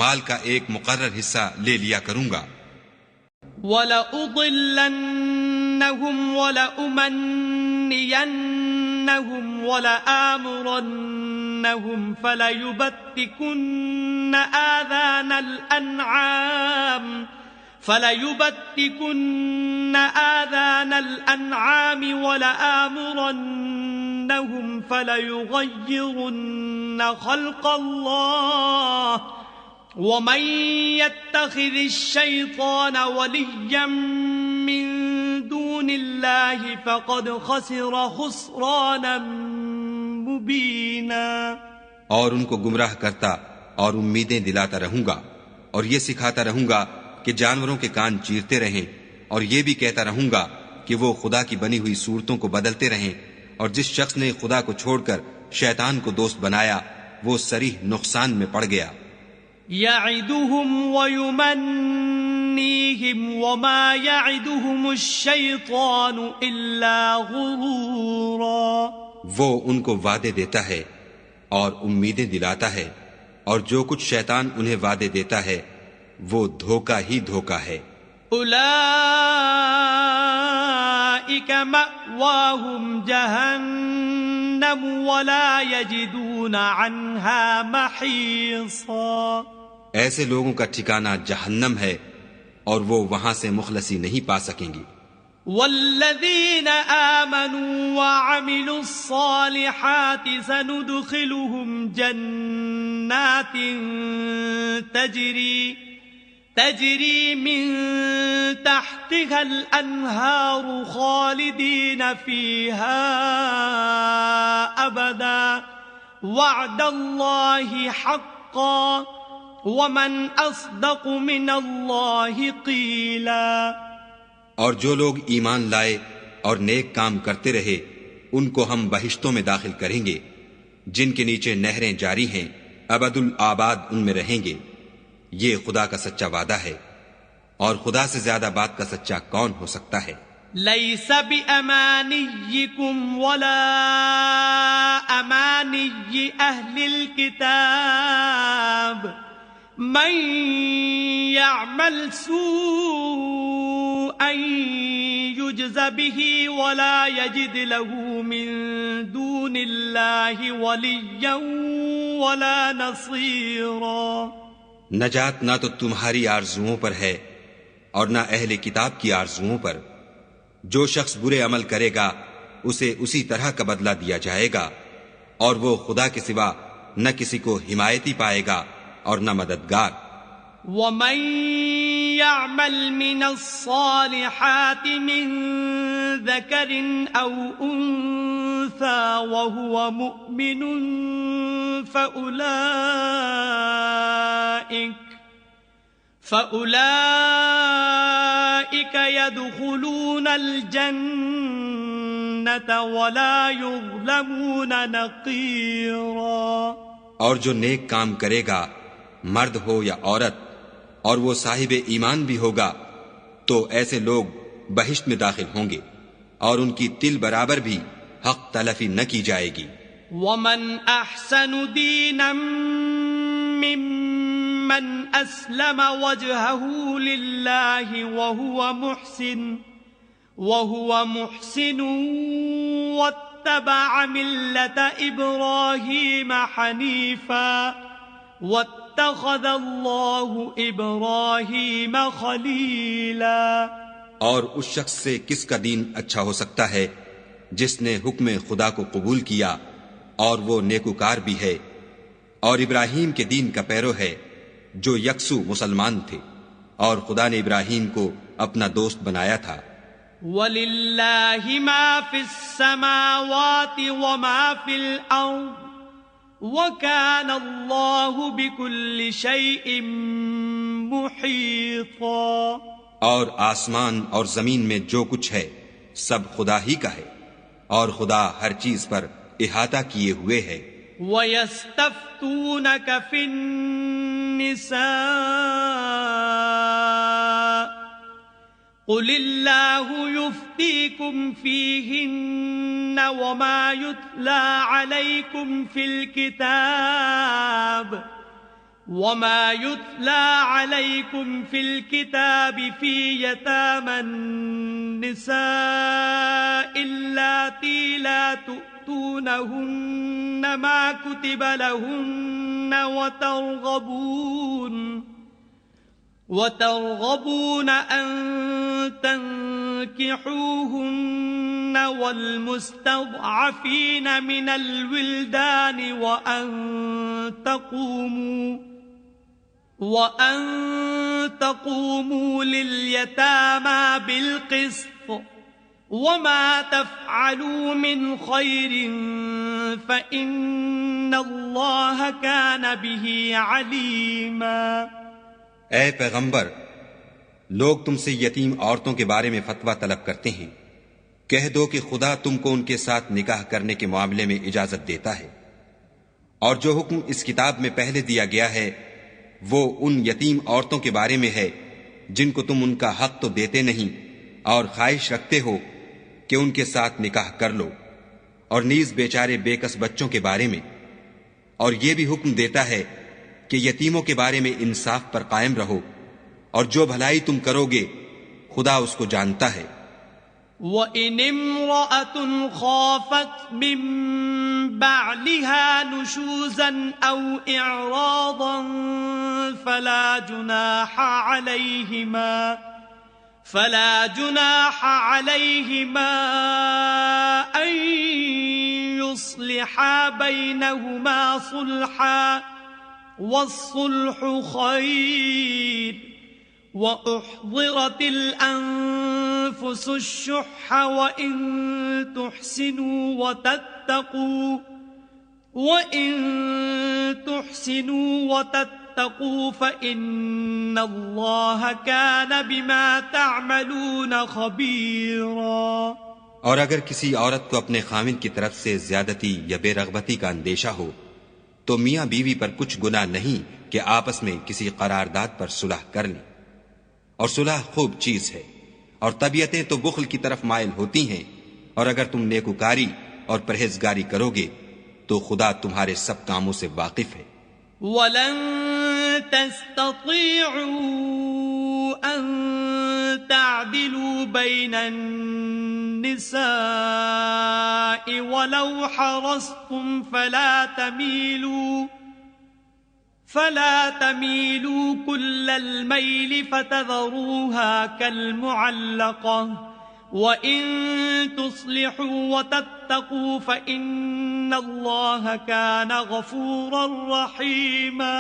مال کا ایک مقرر حصہ لے لیا کروں گا. وَلَأُضِلَّنَّهُمْ وَلَأُمَنِّيَنَّهُمْ وَلَآمُرَنَّهُمْ فَلَيُبَتِّكُنَّ آذَانَ الْأَنْعَامِ وَلَآمُرَنَّهُمْ فليغيرن خلق الله ومن يتخذ الشيطان وليا من دون الله فقد خسر خسرانا مبینا. اور ان کو گمراہ کرتا اور امیدیں دلاتا رہوں گا، اور یہ سکھاتا رہوں گا کہ جانوروں کے کان چیرتے رہیں، اور یہ بھی کہتا رہوں گا کہ وہ خدا کی بنی ہوئی صورتوں کو بدلتے رہیں، اور جس شخص نے خدا کو چھوڑ کر شیطان کو دوست بنایا وہ صریح نقصان میں پڑ گیا. یعدهم ویمنیہم وما یعدهم الشیطان الا غرورا. وہ ان کو وعدے دیتا ہے اور امیدیں دلاتا ہے، اور جو کچھ شیطان انہیں وعدے دیتا ہے وہ دھوکہ ہی دھوکہ ہے. اولئک مأواہم جہنم ولا یجدون عنہا محیصا. ایسے لوگوں کا ٹھکانہ جہنم ہے اور وہ وہاں سے مخلصی نہیں پا سکیں گی. والذین آمنوا وعملوا الصالحات سندخلهم جنات تجری من تحتها الانہار خالدین فیہا ابدا وعد اللہ حقا ومن اصدق من اللہ قیلا. اور جو لوگ ایمان لائے اور نیک کام کرتے رہے ان کو ہم بہشتوں میں داخل کریں گے جن کے نیچے نہریں جاری ہیں، ابد الآباد ان میں رہیں گے. یہ خدا کا سچا وعدہ ہے، اور خدا سے زیادہ بات کا سچا کون ہو سکتا ہے؟ لیس بأمانیکم ولا امانی اہل الکتاب من يعمل سوءا يجز به ولا يجد له من دون الله وليا ولا نصيرا. نجات نہ تو تمہاری آرزوؤں پر ہے اور نہ اہل کتاب کی آرزوؤں پر. جو شخص برے عمل کرے گا اسے اسی طرح کا بدلہ دیا جائے گا، اور وہ خدا کے سوا نہ کسی کو حمایتی پائے گا اور نہ مددگار. وَمَن يَعْمَلْ مِنَ الصَّالِحَاتِ مِن ذَكَرٍ أَوْ أُنثَىٰ وَهُوَ مُؤْمِنٌ فَأُولَئِكَ يَدْخُلُونَ الْجَنَّةَ وَلَا يُظْلَمُونَ نَقِيرًا. اور جو نیک کام کرے گا، مرد ہو یا عورت، اور وہ صاحب ایمان بھی ہوگا، تو ایسے لوگ بہشت میں داخل ہوں گے اور ان کی تل برابر بھی حق تلفی نہ کی جائے گی. وَمَنْ أَحْسَنُ دِينًا مِّمَّنْ أَسْلَمَ وَجْهَهُ لِلَّهِ وَهُوَ مُحْسِنٌ وَاتَّبَعَ مِلَّةَ إِبْرَاهِيمَ حَنِيفًا وَاتَّخَذَ اللَّهُ إِبْرَاهِيمَ خَلِيلًا. اور اس شخص سے کس کا دین اچھا ہو سکتا ہے جس نے حکم خدا کو قبول کیا اور وہ نیکوکار بھی ہے، اور ابراہیم کے دین کا پیرو ہے جو یکسو مسلمان تھے، اور خدا نے ابراہیم کو اپنا دوست بنایا تھا. وَلِلَّهِ مَا فِي السَّمَاوَاتِ وَمَا فِي الْأَرْضِ وَكَانَ اللَّهُ بِكُلِّ شَيْءٍ مُحِيطًا. اور آسمان اور زمین میں جو کچھ ہے سب خدا ہی کا ہے، اور خدا ہر چیز پر احاطہ کیے ہوئے ہے. وَيَسْتَفْتُونَكَ فِي النِّسَاءِ قُلِ اللَّهُ يُفْتِيكُمْ فِيهِنَّ وَمَا يُتْلَى عَلَيْكُمْ فِي الْكِتَابِ فِي يَتَامَى النِّسَاءِ اللَّاتِي لَا تُؤْتُونَهُنَّ مَا كُتِبَ لَهُنَّ وَتَرْغَبُونَ أَن تنكحوهن والمستضعفين من الولدان وأن تقوموا لليتامى بالقسط وما تفعلوا من خير فإن الله كان به عليما. اے پیغمبر، لوگ تم سے یتیم عورتوں کے بارے میں فتویٰ طلب کرتے ہیں. کہہ دو کہ خدا تم کو ان کے ساتھ نکاح کرنے کے معاملے میں اجازت دیتا ہے، اور جو حکم اس کتاب میں پہلے دیا گیا ہے وہ ان یتیم عورتوں کے بارے میں ہے جن کو تم ان کا حق تو دیتے نہیں اور خواہش رکھتے ہو کہ ان کے ساتھ نکاح کر لو، اور نیز بیچارے بے کس بچوں کے بارے میں. اور یہ بھی حکم دیتا ہے کہ یتیموں کے بارے میں انصاف پر قائم رہو، اور جو بھلائی تم کرو گے خدا اس کو جانتا ہے. وَإِنِ امْرَأَةٌ خَافَتْ مِن بَعْلِهَا نُشُوزًا أَوْ إِعْرَاضًا فَلَا جُنَاحَ عَلَيْهِمَا أَن يُصْلِحَا بَيْنَهُمَا صُلْحًا وَالصُّلْحُ خَيْرٌ. وَأُحْضِرَتِ الْأَنفُسُ الشُّحَّ وَإِن تُحْسِنُوا وَتَتَّقُوا فَإِنَّ اللَّهَ كَانَ بِمَا تَعْمَلُونَ خَبِيرًا. اور اگر کسی عورت کو اپنے خاوند کی طرف سے زیادتی یا بے رغبتی کا اندیشہ ہو تو میاں بیوی پر کچھ گناہ نہیں کہ آپس میں کسی قرارداد پر صلح کر لیں، اور صلح خوب چیز ہے. اور طبیعتیں تو بخل کی طرف مائل ہوتی ہیں، اور اگر تم نیکوکاری اور پرہیزگاری کرو گے تو خدا تمہارے سب کاموں سے واقف ہے. وَلَن تَسْتَطِيعُوا أَن تَعْدِلُوا بَيْنَ النِّسَاءِ وَلَوْ حَرَصْتُمْ فَلَا تَمِيلُوا كُلَّ الْمَيْلِ فَتَذَرُوهَا كَالْمُعَلَّقَةِ وَإِن تُصْلِحُوا وَتَتَّقُوا فَإِنَّ اللَّهَ كَانَ غَفُورًا رَحِيمًا.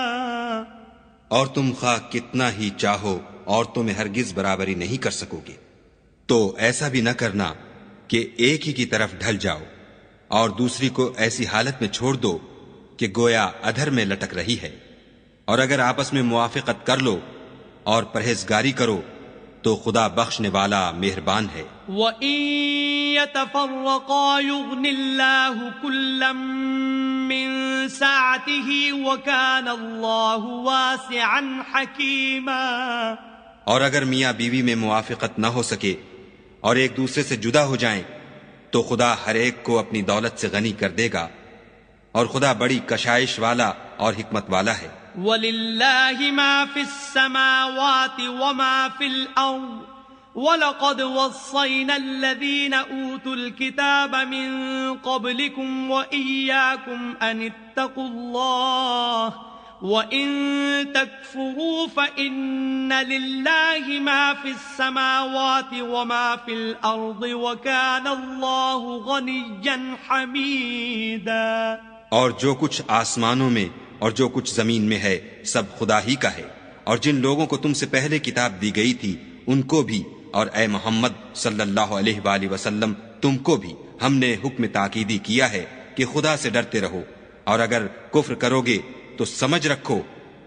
اور تم خواہ کتنا ہی چاہو عورتوں میں ہرگز برابری نہیں کر سکو گے، تو ایسا بھی نہ کرنا کہ ایک ہی کی طرف ڈھل جاؤ اور دوسری کو ایسی حالت میں چھوڑ دو کہ گویا ادھر میں لٹک رہی ہے. اور اگر آپس میں موافقت کر لو اور پرہیزگاری کرو تو خدا بخشنے والا مہربان ہے. وَإِن يَتَفَرَّقَا يُغْنِ اللَّهُ كُلًّا مِّن سَعَتِهِ وَكَانَ اللَّهُ وَاسِعًا حَكِيمًا. اور اگر میاں بیوی میں موافقت نہ ہو سکے اور ایک دوسرے سے جدا ہو جائیں تو خدا ہر ایک کو اپنی دولت سے غنی کر دے گا، اور خدا بڑی کشائش والا اور حکمت والا ہے. وَلِلَّهِ مَا فِي السَّمَاوَاتِ وَمَا فِي الْأَرْضِ وَلَقَدْ وَصَّيْنَا الَّذِينَ أُوتُوا الْكِتَابَ مِن قَبْلِكُمْ وَإِيَّاكُمْ أَنِ اتَّقُوا اللَّهَ وَإِن تَكْفُرُوا فَإِنَّ لِلَّهِ مَا فِي السَّمَاوَاتِ وَمَا فِي الْأَرْضِ وَكَانَ اللَّهُ غَنِيًّا حَمِيدًا. اور جو کچھ آسمانوں میں اور جو کچھ زمین میں ہے سب خدا ہی کا ہے، اور جن لوگوں کو تم سے پہلے کتاب دی گئی تھی ان کو بھی، اور اے محمد صلی اللہ علیہ وآلہ وسلم تم کو بھی ہم نے حکم تاکیدی کیا ہے کہ خدا سے ڈرتے رہو، اور اگر کفر کرو گے تو سمجھ رکھو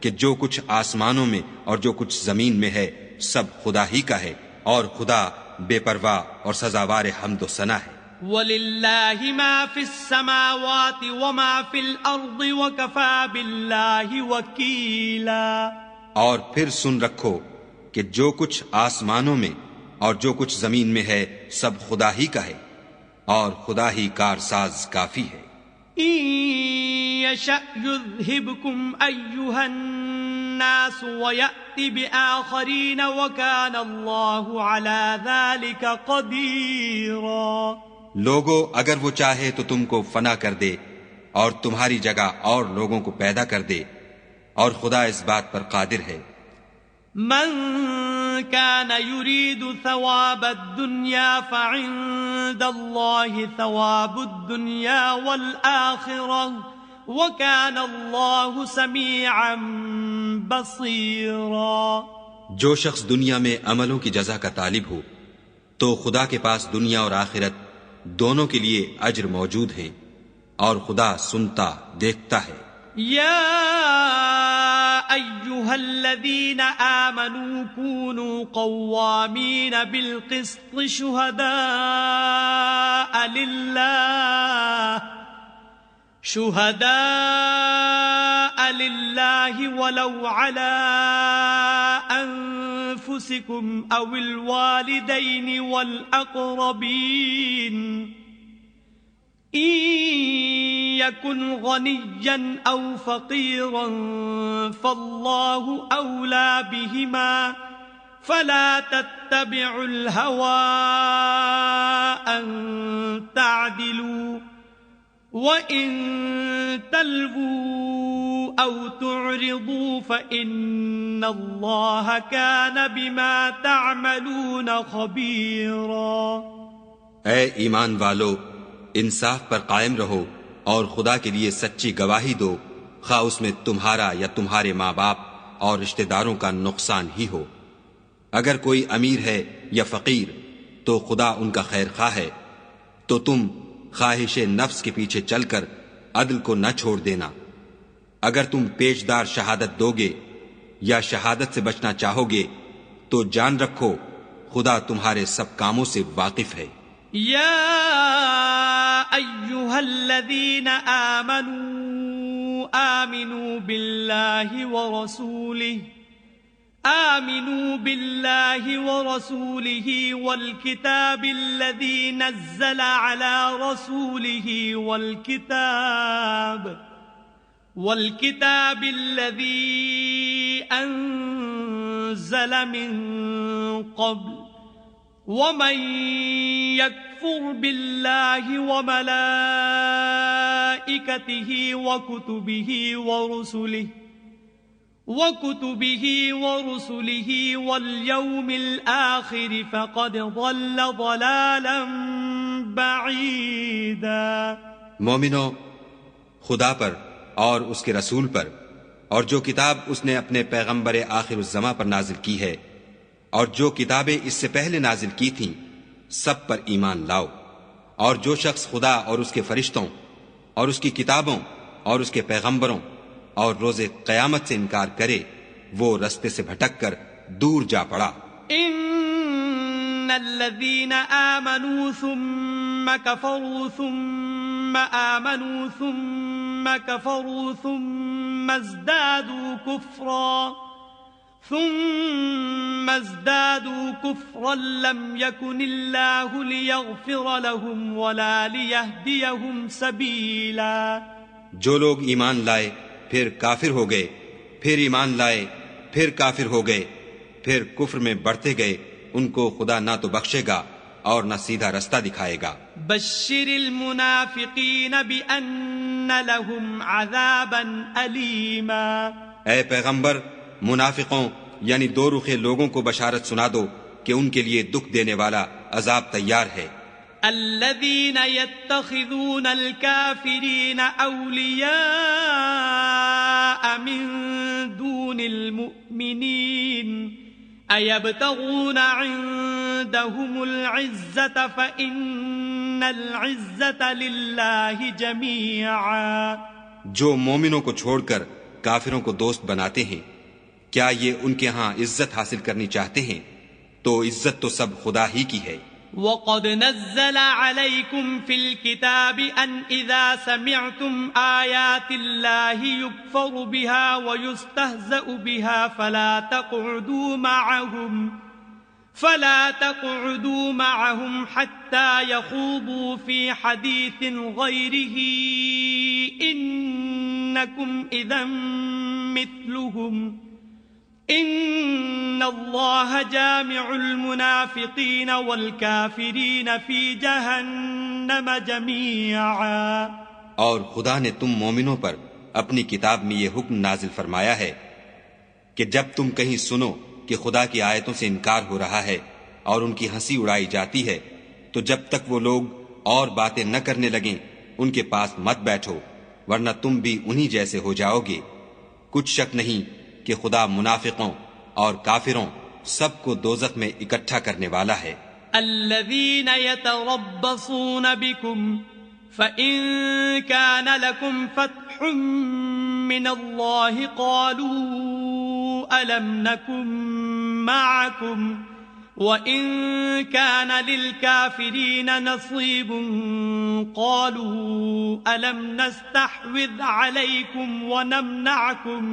کہ جو کچھ آسمانوں میں اور جو کچھ زمین میں ہے سب خدا ہی کا ہے، اور خدا بے پرواہ اور سزاوار حمد و ثنا ہے. وَلِلَّهِ مَا فِي السَّمَاوَاتِ وَمَا فِي الْأَرْضِ وَكَفَى بِاللَّهِ وَكِيلًا. اور پھر سن رکھو کہ جو کچھ آسمانوں میں اور جو کچھ زمین میں ہے سب خدا ہی کا ہے، اور خدا ہی کارساز کافی ہے. إِن يَشَأْ يُذْهِبْكُمْ أَيُّهَا النَّاسُ وَيَأْتِ بِآخَرِينَ وَكَانَ اللَّهُ عَلَى ذَلِكَ قَدِيرًا. لوگو اگر وہ چاہے تو تم کو فنا کر دے اور تمہاری جگہ اور لوگوں کو پیدا کر دے، اور خدا اس بات پر قادر ہے. من كان يريد ثواب الدنيا فعند الله ثواب الدنيا والآخرة وكان الله سميعا بصيرا. جو شخص دنیا میں عملوں کی جزا کا طالب ہو تو خدا کے پاس دنیا اور آخرت دونوں کے لیے اجر موجود ہے اور خدا سنتا دیکھتا ہے. یا ایھا الذین آمنوا كونوا قوامین بالقسط شہداء للہ ولو علی انفسکم او الوالدین والاقربین إن يكن غنيا أو فقيرا فالله أولى بهما فلا تتبعوا الهوى أن تعدلوا وإن تلووا أو تعرضوا فإن الله كان بما تعملون خبيرا. اے ایمان والو، انصاف پر قائم رہو اور خدا کے لیے سچی گواہی دو، خواہ اس میں تمہارا یا تمہارے ماں باپ اور رشتہ داروں کا نقصان ہی ہو. اگر کوئی امیر ہے یا فقیر تو خدا ان کا خیر خواہ ہے، تو تم خواہش نفس کے پیچھے چل کر عدل کو نہ چھوڑ دینا. اگر تم پیشدار شہادت دو گے یا شہادت سے بچنا چاہو گے تو جان رکھو خدا تمہارے سب کاموں سے واقف ہے. یا ایھا الذین آمنوا آمنوا باللہ ورسولہ والکتاب الذی نزل علی رسولہ والکتاب الذی انزل من قبل ومن يكفر بالله وملائكته وكتبه ورسله واليوم الآخر فقد ضل ضلالا بعيدا. مومنو، خدا پر اور اس کے رسول پر اور جو کتاب اس نے اپنے پیغمبر آخر الزماں پر نازل کی ہے اور جو کتابیں اس سے پہلے نازل کی تھیں سب پر ایمان لاؤ. اور جو شخص خدا اور اس کے فرشتوں اور اس کی کتابوں اور اس کے پیغمبروں اور روز قیامت سے انکار کرے وہ رستے سے بھٹک کر دور جا پڑا. ان الذين آمنوا ثم كفروا ثم آمنوا ثم كفروا ثم ازدادوا كفرا لم يكن الله ليغفر لهم ولا ليهديهم سبيلا. جو لوگ ایمان لائے پھر کافر ہو گئے، پھر ایمان لائے پھر کافر ہو گئے، پھر کفر میں بڑھتے گئے، ان کو خدا نہ تو بخشے گا اور نہ سیدھا رستہ دکھائے گا. بشر المنافقین بأن لهم عذابا علیما. اے پیغمبر، منافقوں یعنی دو رخے لوگوں کو بشارت سنا دو کہ ان کے لیے دکھ دینے والا عذاب تیار ہے. الذين يتخذون الكافرين أولياء من دون المؤمنين أيبتغون عندهم العزة فإن العزة لله جميعا. جو مومنوں کو چھوڑ کر کافروں کو دوست بناتے ہیں، کیا یہ ان کے ہاں عزت حاصل کرنی چاہتے ہیں؟ تو عزت تو سب خدا ہی کی ہے. وَقَدْ نَزَّلَ عَلَيْكُمْ فِي الْكِتَابِ أَنْ إِذَا سَمِعْتُمْ آيَاتِ اللَّهِ يُكْفَرُ بِهَا وَيُسْتَهْزَأُ بِهَا فَلَا تَقْعُدُوا مَعَهُمْ حَتَّى يَخُوضُوا فِي حَدِيثٍ غَيْرِهِ إِنَّكُمْ إِذًا مِثْلُهُمْ ان اللہ جامع المنافقین والکافرین فی جہنم جمیعا. اور خدا نے تم مومنوں پر اپنی کتاب میں یہ حکم نازل فرمایا ہے کہ جب تم کہیں سنو کہ خدا کی آیتوں سے انکار ہو رہا ہے اور ان کی ہنسی اڑائی جاتی ہے، تو جب تک وہ لوگ اور باتیں نہ کرنے لگیں ان کے پاس مت بیٹھو، ورنہ تم بھی انہی جیسے ہو جاؤ گے۔ کچھ شک نہیں کہ خدا منافقوں اور کافروں سب کو دوزخ میں اکٹھا کرنے والا ہے۔ الذين يتربصون بكم فإن كان لكم فتح من الله قالوا ألم نكن معكم وإن كان للكافرين نصيب قالوا ألم نستحوذ عليكم ونمنعكم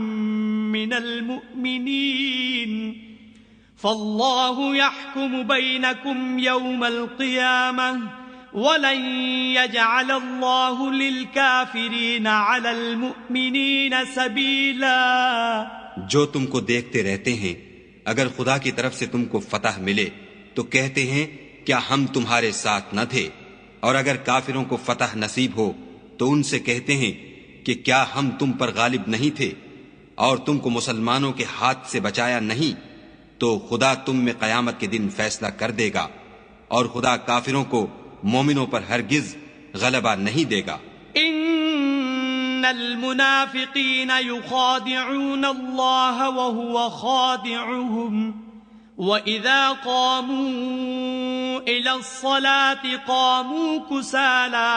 من المؤمنين فالله يحكم بينكم يوم القيامة وَلَن يَجْعَلَ اللَّهُ لِلْكَافِرِينَ عَلَى الْمُؤْمِنِينَ سَبِيلًا۔ جو تم کو دیکھتے رہتے ہیں، اگر خدا کی طرف سے تم کو فتح ملے تو کہتے ہیں کیا ہم تمہارے ساتھ نہ تھے، اور اگر کافروں کو فتح نصیب ہو تو ان سے کہتے ہیں کہ کیا ہم تم پر غالب نہیں تھے اور تم کو مسلمانوں کے ہاتھ سے بچایا نہیں، تو خدا تم میں قیامت کے دن فیصلہ کر دے گا، اور خدا کافروں کو مومنوں پر ہرگز غلبہ نہیں دے گا۔ ان المنافقین یخادعون اللہ وهو خادعهم وَإِذَا قَامُوا إِلَى الصَّلَاةِ قَامُوا كُسَالَى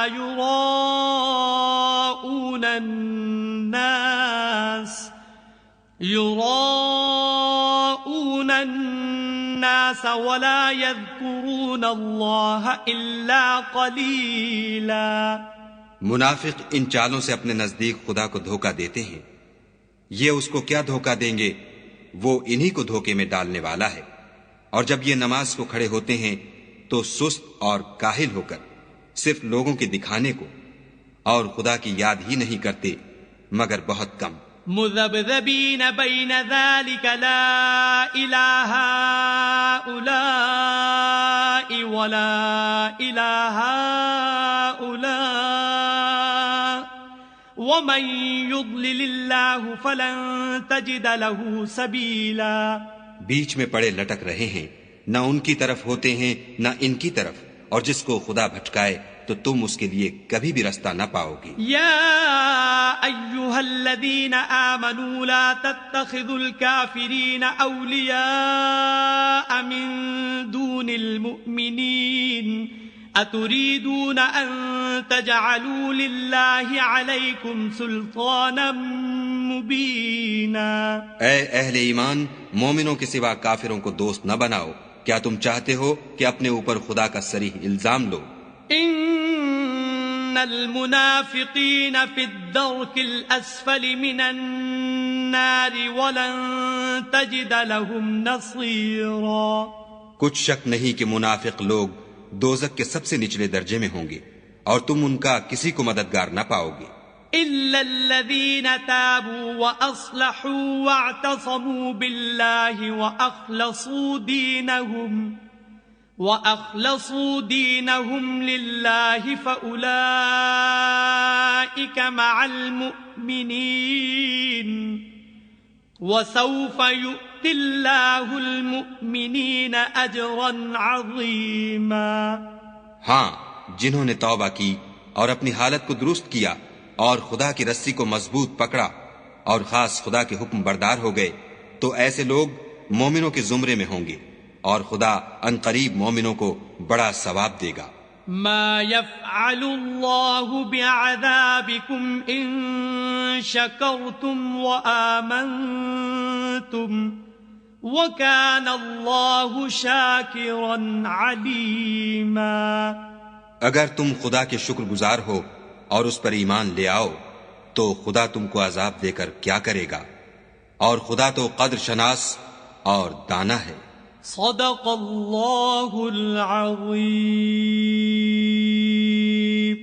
يُرَاءُونَ النَّاسَ وَلَا يَذْكُرُونَ اللَّهَ إِلَّا قَلِيلًا۔ منافق ان چالوں سے اپنے نزدیک خدا کو دھوکہ دیتے ہیں، یہ اس کو کیا دھوکہ دیں گے، وہ انہی کو دھوکے میں ڈالنے والا ہے۔ اور جب یہ نماز کو کھڑے ہوتے ہیں تو سست اور کاہل ہو کر صرف لوگوں کے دکھانے کو، اور خدا کی یاد ہی نہیں کرتے مگر بہت کم۔ مذبذبین بین ذلک لا الہ ہؤلاء ولا الہ ہؤلاء ومن یضلل اللہ فلن تجد له سبیلا۔ بیچ میں پڑے لٹک رہے ہیں، نہ ان کی طرف ہوتے ہیں نہ ان کی طرف، اور جس کو خدا بھٹکائے تو تم اس کے لیے کبھی بھی رستہ نہ پاؤ گے۔ یا ایھا الذین آمنوا لا تتخذوا الکافرین اولیاء من دون المؤمنین اتریدون ان تجعلوا للہ علیکم سلطانا مبینا۔ اے اہل ایمان، مومنوں کے سوا کافروں کو دوست نہ بناؤ۔ کیا تم چاہتے ہو کہ اپنے اوپر خدا کا صریح الزام لو؟ ان المنافقین فی الدرک الاسفل من النار ولن تجد لهم نصیرا۔ کچھ شک نہیں کہ منافق لوگ دوزخ کے سب سے نچلے درجے میں ہوں گے، اور تم ان کا کسی کو مددگار نہ پاؤ گے۔ إلا الذين تابوا وأصلحوا واعتصموا بالله وأخلصوا دينهم لله فأولئك مع المؤمنين وسوف يؤتي الله المؤمنين أجرا عظيما۔ ہاں، جنہوں نے توبہ کی اور اپنی حالت کو درست کیا اور خدا کی رسی کو مضبوط پکڑا اور خاص خدا کے حکم بردار ہو گئے، تو ایسے لوگ مومنوں کے زمرے میں ہوں گے، اور خدا عنقریب مومنوں کو بڑا ثواب دے گا۔ ما يفعل الله بعذابكم ان شكرتم وآمنتم وكان الله شاكرا عليما۔ اگر تم خدا کے شکر گزار ہو اور اس پر ایمان لے آؤ تو خدا تم کو عذاب دے کر کیا کرے گا، اور خدا تو قدر شناس اور دانا ہے۔ صدق اللہ العظیم۔